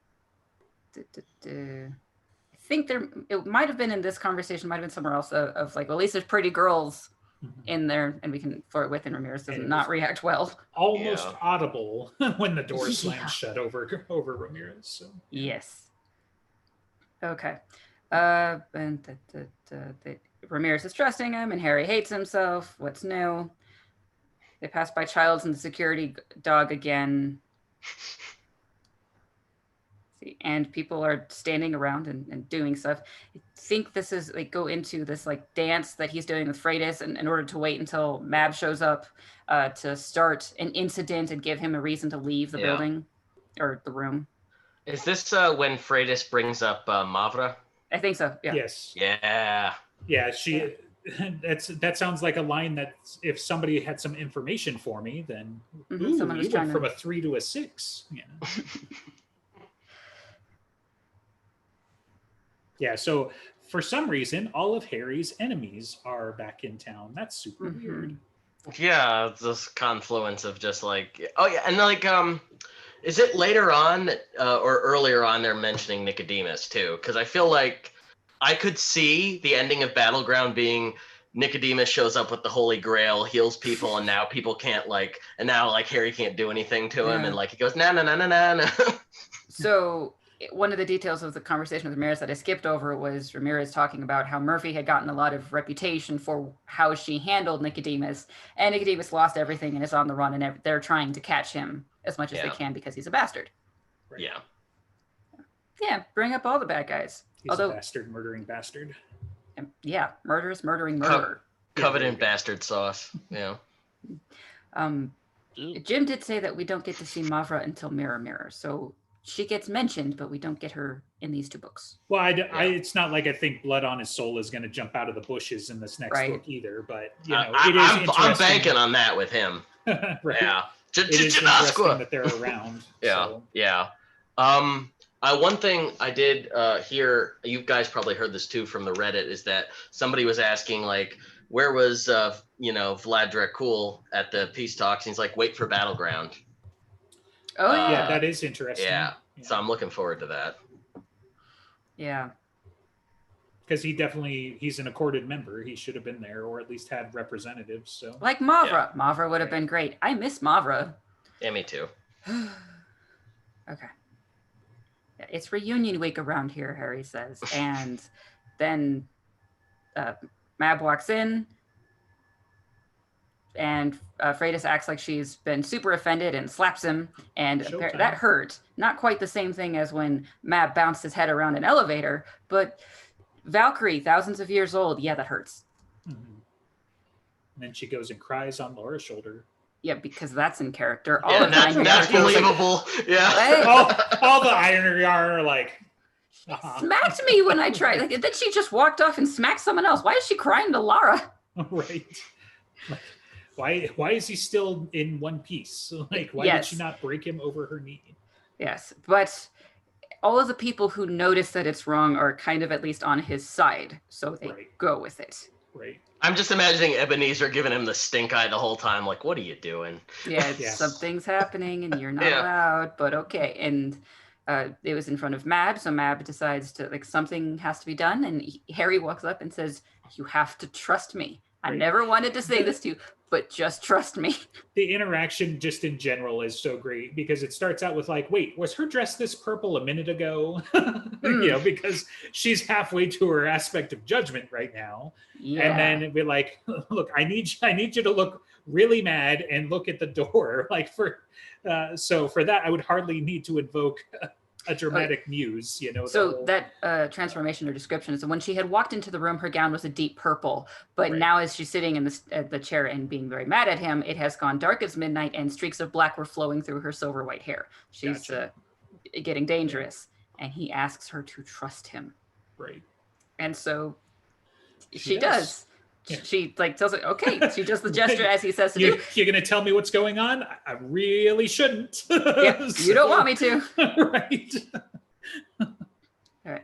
think it might have been in this conversation, might have been somewhere else, of at least there's pretty girls in there and we can flirt with, and Ramirez does not react well. Almost audible when the door slams shut over Ramirez. So. Yes. Okay. And Ramirez is trusting him, and Harry hates himself. What's new? They pass by Childs and the security dog again. See, and people are standing around and doing stuff. I think this is go into this dance that he's doing with Freitas, and in order to wait until Mab shows up to start an incident and give him a reason to leave the building or the room. Is this when Freitas brings up Mavra? I think so. Yeah. Yes. Yeah. Yeah. That sounds like a line that if somebody had some information for me, then someone was you went from a 3 to a 6. Yeah. Yeah. So for some reason, all of Harry's enemies are back in town. That's super weird. Yeah, it's this confluence of just and is it later on or earlier on they're mentioning Nicodemus too? Because I feel like I could see the ending of Battleground being Nicodemus shows up with the Holy Grail, heals people, and now people can't and now Harry can't do anything to him, and he goes, nah. So one of the details of the conversation with Ramirez that I skipped over was Ramirez talking about how Murphy had gotten a lot of reputation for how she handled Nicodemus, and Nicodemus lost everything and is on the run, and they're trying to catch him as much as they can because he's a bastard. Right. Yeah. Yeah, bring up all the bad guys. He's a bastard, murdering bastard. Yeah, murdering murderer. Covered in bastard sauce. Yeah. Jim did say that we don't get to see Mavra until Mirror Mirror, so she gets mentioned, but we don't get her in these 2 books. Well, it's not like I think Blood on His Soul is going to jump out of the bushes in this next book either, but you know, it is interesting. I'm banking on that with him. Right. Yeah. It is interesting that they're around. Yeah. So. Yeah. One thing I did hear, you guys probably heard this too from the Reddit, is that somebody was asking, like, where was, Vlad Dracul at the peace talks? And he's like, wait for Battleground. Oh, yeah, that is interesting. Yeah. So I'm looking forward to that. Yeah. Because he's an accorded member. He should have been there, or at least had representatives. So, like Mavra. Yeah. Mavra would have been great. I miss Mavra. Yeah, me too. Okay. It's reunion week around here, Harry says. And then Mab walks in, and Freitas acts like she's been super offended and slaps him. And that hurt. Not quite the same thing as when Mab bounced his head around an elevator, but Valkyrie, thousands of years old. Yeah, that hurts. Mm-hmm. And then she goes and cries on Laura's shoulder. Yeah, because that's in character. That's believable. Yeah. all the Iron Yarn are like, smacked me when I tried. Like, then she just walked off and smacked someone else. Why is she crying to Lara? Right. Like, why is he still in one piece? Like, why did she not break him over her knee? Yes, but all of the people who notice that it's wrong are kind of at least on his side, so they go with it. Right. I'm just imagining Ebenezer giving him the stink eye the whole time. Like, what are you doing? Yeah, something's happening and you're not allowed, but okay. And it was in front of Mab, so Mab decides to, like, something has to be done. And Harry walks up and says, you have to trust me. I never wanted to say this to you, but just trust me. The interaction just in general is so great because it starts out with like, wait, was her dress this purple a minute ago? Because she's halfway to her aspect of judgment right now. Yeah. And then it'd be like, look, I need you to look really mad and look at the door. Like so for that, I would hardly need to invoke a dramatic muse, So that transformation or description is when she had walked into the room, her gown was a deep purple, but now as she's sitting in the chair and being very mad at him, it has gone dark as midnight and streaks of black were flowing through her silver white hair. She's getting dangerous, and he asks her to trust him. Right. And so she does. Yeah. She tells it, okay, she does the gesture as he says to do. You're going to tell me what's going on? I really shouldn't. Yeah, you don't want me to. Right.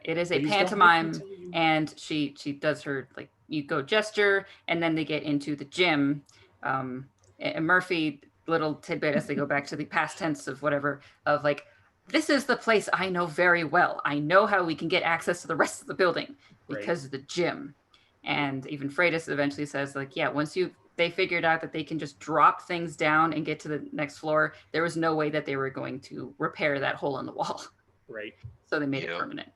It is a pantomime, and she does her, you go gesture, and then they get into the gym. And Murphy, little tidbit as they go back to the past tense of whatever, of this is the place I know very well. I know how we can get access to the rest of the building because of the gym. And even Freitas eventually says, once they figured out that they can just drop things down and get to the next floor, there was no way that they were going to repair that hole in the wall. Right. So they made it permanent.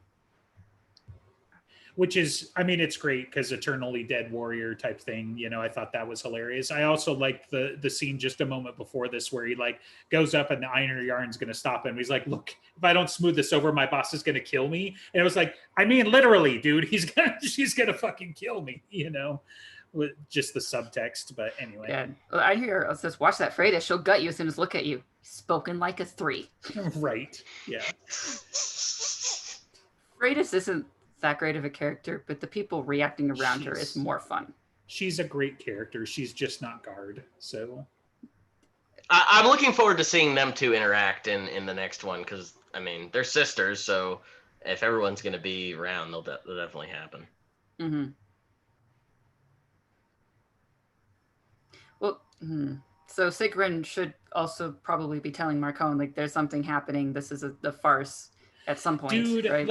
Which is, it's great because eternally dead warrior type thing. I thought that was hilarious. I also liked the scene just a moment before this where he goes up and the Iron Yarn's going to stop him. He's like, look, if I don't smooth this over, my boss is going to kill me. And it was like, literally, dude, she's going to fucking kill me, with just the subtext. But anyway. Yeah. Well, I hear it says, watch that Freitas. She'll gut you as soon as look at you. Spoken like a 3. Right. Yeah. Freitas isn't that great of a character, but the people reacting around her is more fun. She's a great character. She's just not Guard. So I'm looking forward to seeing them two interact in the next one because they're sisters. So if everyone's going to be around, they'll definitely happen. Mm-hmm. Well, so Sigrun should also probably be telling Marcone there's something happening. This is the farce. At some point, dude, right?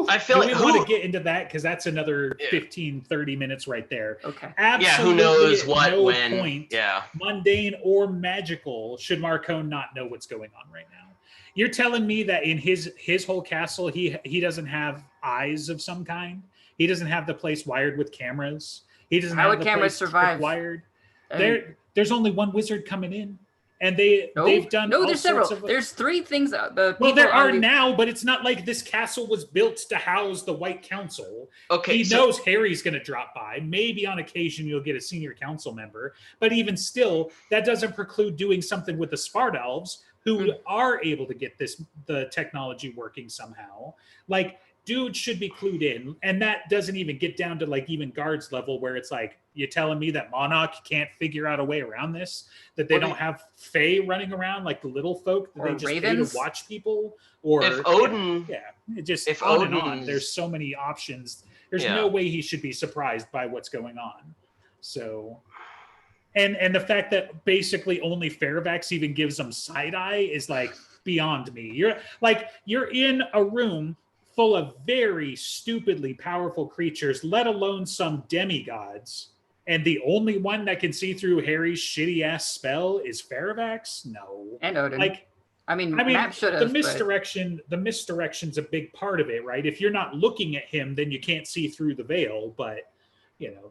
I feel like we want to get into that because that's another 15-30 minutes right there. Okay. Absolutely. Who knows what, no when. Point, mundane or magical, should Marcone not know what's going on right now. You're telling me that in his whole castle, he doesn't have eyes of some kind. He doesn't have the place wired with cameras. He doesn't How have would the cameras place survive? wired. And- There's only one wizard coming in, and they've done all there's sorts several. of. There's 3 things. Well, there are now, but it's not like this castle was built to house the White Council. Okay, He knows Harry's going to drop by. Maybe on occasion you'll get a senior council member, but even still, that doesn't preclude doing something with the Spart Elves, who are able to get the technology working somehow. Like, dude should be clued in, and that doesn't even get down to like even guards level, where it's like, you're telling me that Monarch can't figure out a way around this, that they don't have Fae running around like the little folk, that Or they just ravens? pay to watch people, or If Odin, if on and on. There's so many options. There's no way he should be surprised by what's going on. So, and the fact that basically only Fairfax even gives them side eye is like beyond me. You're in a room full of very stupidly powerful creatures, let alone some demigods, and the only one that can see through Harry's shitty ass spell is Fairfax? No. And Odin. Like, I mean, Matt should have. The misdirection's a big part of it, right? If you're not looking at him, then you can't see through the veil. But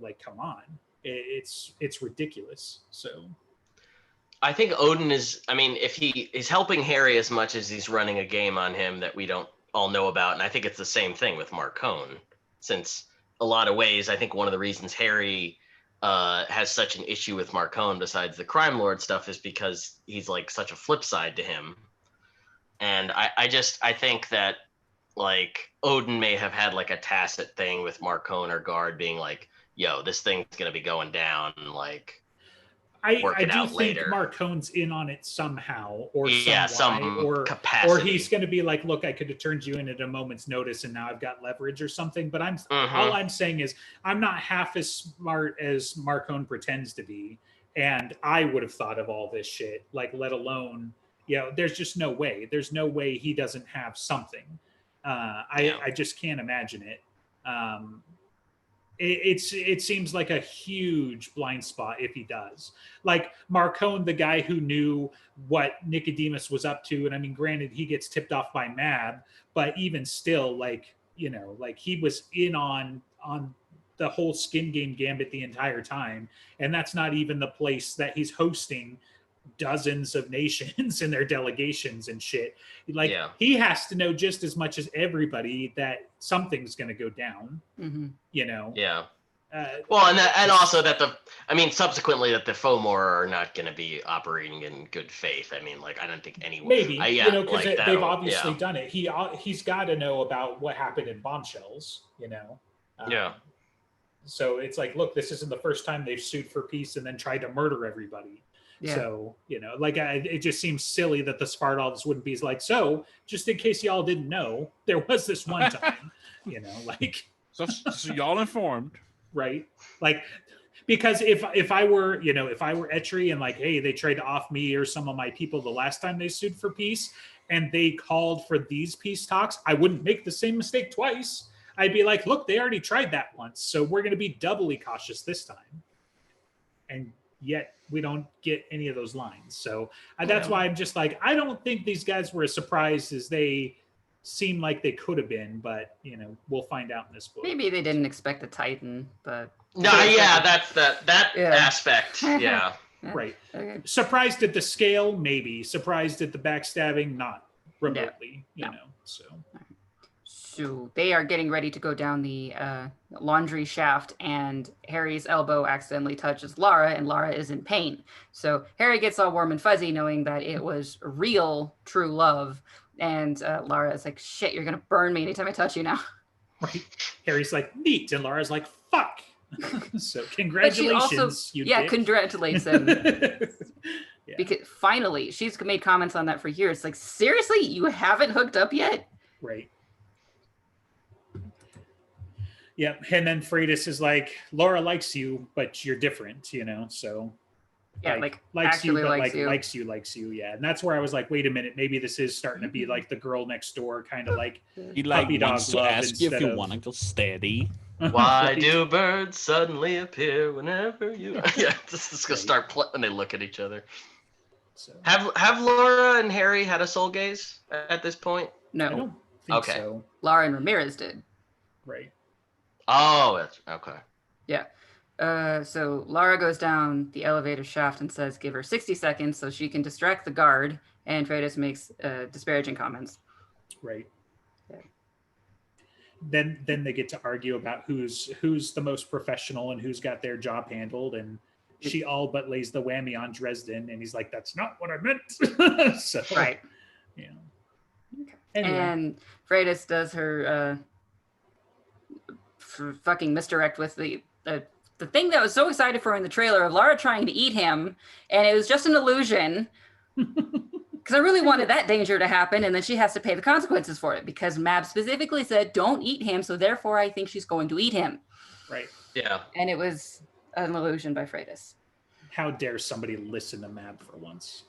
like, come on, it's ridiculous. So, I think Odin is. I mean, if he is helping Harry as much as he's running a game on him that we don't all know about, and I think it's the same thing with Marcone, since a lot of ways, I think one of the reasons Harry has such an issue with Marcone, besides the crime lord stuff, is because he's like such a flip side to him. And I think that like Odin may have had like a tacit thing with Marcone or Guard being like, yo, this thing's gonna be going down, like I do think Marcone's in on it somehow, or some capacity, or he's going to be like, look, I could have turned you in at a moment's notice, and now I've got leverage or something. But all I'm saying is, I'm not half as smart as Marcone pretends to be, and I would have thought of all this shit. Like, let alone, there's just no way. There's no way he doesn't have something. I just can't imagine it. It seems like a huge blind spot if he does. Like Marcone, the guy who knew what Nicodemus was up to, and I mean, granted, he gets tipped off by Mab, but even still, like he was in on the whole skin game gambit the entire time, and that's not even the place that he's hosting dozens of nations and their delegations and shit. Like he has to know just as much as everybody that something's going to go down. Well, and also that subsequently that the Fomor are not going to be operating in good faith. I mean, like, I don't think anyone maybe because they've obviously done it. He's got to know about what happened in Bombshells. So it's like, look, this isn't the first time they've sued for peace and then tried to murder everybody. Yeah. So, it just seems silly that the Spartals wouldn't be like, so just in case y'all didn't know, there was this one time, So y'all informed. Right. Like, because if I were Etri and like, hey, they tried to off me or some of my people the last time they sued for peace and they called for these peace talks, I wouldn't make the same mistake twice. I'd be like, look, they already tried that once, so we're going to be doubly cautious this time. And yet we don't get any of those lines. So that's why I'm just like, I don't think these guys were as surprised as they seem like they could have been, but we'll find out in this book. Maybe they didn't expect a Titan, but that's that aspect. Yeah. Right. Okay. Surprised at the scale, maybe. Surprised at the backstabbing, not remotely. So they are getting ready to go down the laundry shaft, and Harry's elbow accidentally touches Lara, and Lara is in pain. So Harry gets all warm and fuzzy knowing that it was real, true love. And Lara is like, shit, you're going to burn me anytime I touch you now. Right. Harry's like, neat. And Lara's like, fuck. So congratulations, dick. Congratulates him. Because finally, she's made comments on that for years. Like, seriously, you haven't hooked up yet? Right. Yeah, and then Freitas is like, Laura likes you, but you're different, so likes you, yeah. And that's where I was like, wait a minute, maybe this is starting to be like the girl next door kind of like he like wants to ask you if you want to go steady. Why do birds suddenly appear whenever you just gonna start when they look at each other. So Have Laura and Harry had a soul gaze at this point? I No, don't think Okay. so. Lara and Ramirez did. Right. Oh, that's okay. So Lara goes down the elevator shaft and says, give her 60 seconds so she can distract the guard. And Freitas makes disparaging comments. Right. Yeah. Then they get to argue about who's the most professional and who's got their job handled, and she all but lays the whammy on Dresden, and he's like, "That's not what I meant." So, Right. Yeah. Okay. Anyway. And Freitas does her fucking misdirect with the thing that I was so excited for in the trailer of Lara trying to eat him, and it was just an illusion. Because I really wanted that danger to happen, and then she has to pay the consequences for it because Mab specifically said, don't eat him, so therefore I think she's going to eat him. Right. Yeah. And it was an illusion by Freitas. How dare somebody listen to Mab for once?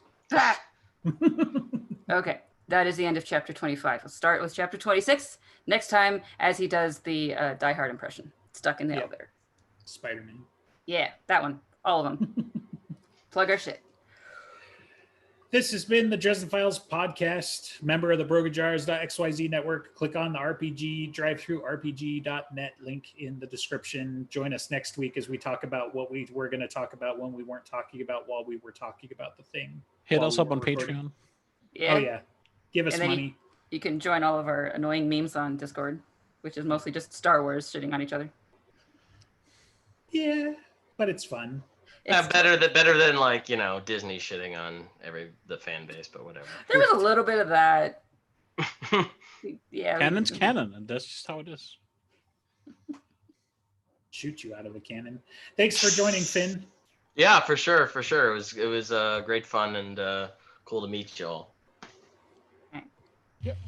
Okay, that is the end of chapter 25. We'll start with chapter 26 next time as he does the Die Hard impression. Stuck in the elevator. Spider-Man. Yeah, that one. All of them. Plug our shit. This has been the Dresden Files podcast, member of the Brogajars.xyz network. Click on the RPG drive-through-rpg.net link in the description. Join us next week as we talk about what we were going to talk about when we weren't talking about while we were talking about the thing. Hit while us we up were on recording. Patreon. Yeah. Oh, yeah. Give us And then money. You can join all of our annoying memes on Discord, which is mostly just Star Wars shitting on each other. Yeah, but it's fun. It's better than like, Disney shitting on the fan base, but whatever. There was a little bit of that. Yeah. Canon's canon, and that's just how it is. Shoot you out of a cannon. Thanks for joining, Finn. Yeah, for sure. It was great fun and cool to meet y'all. Yep.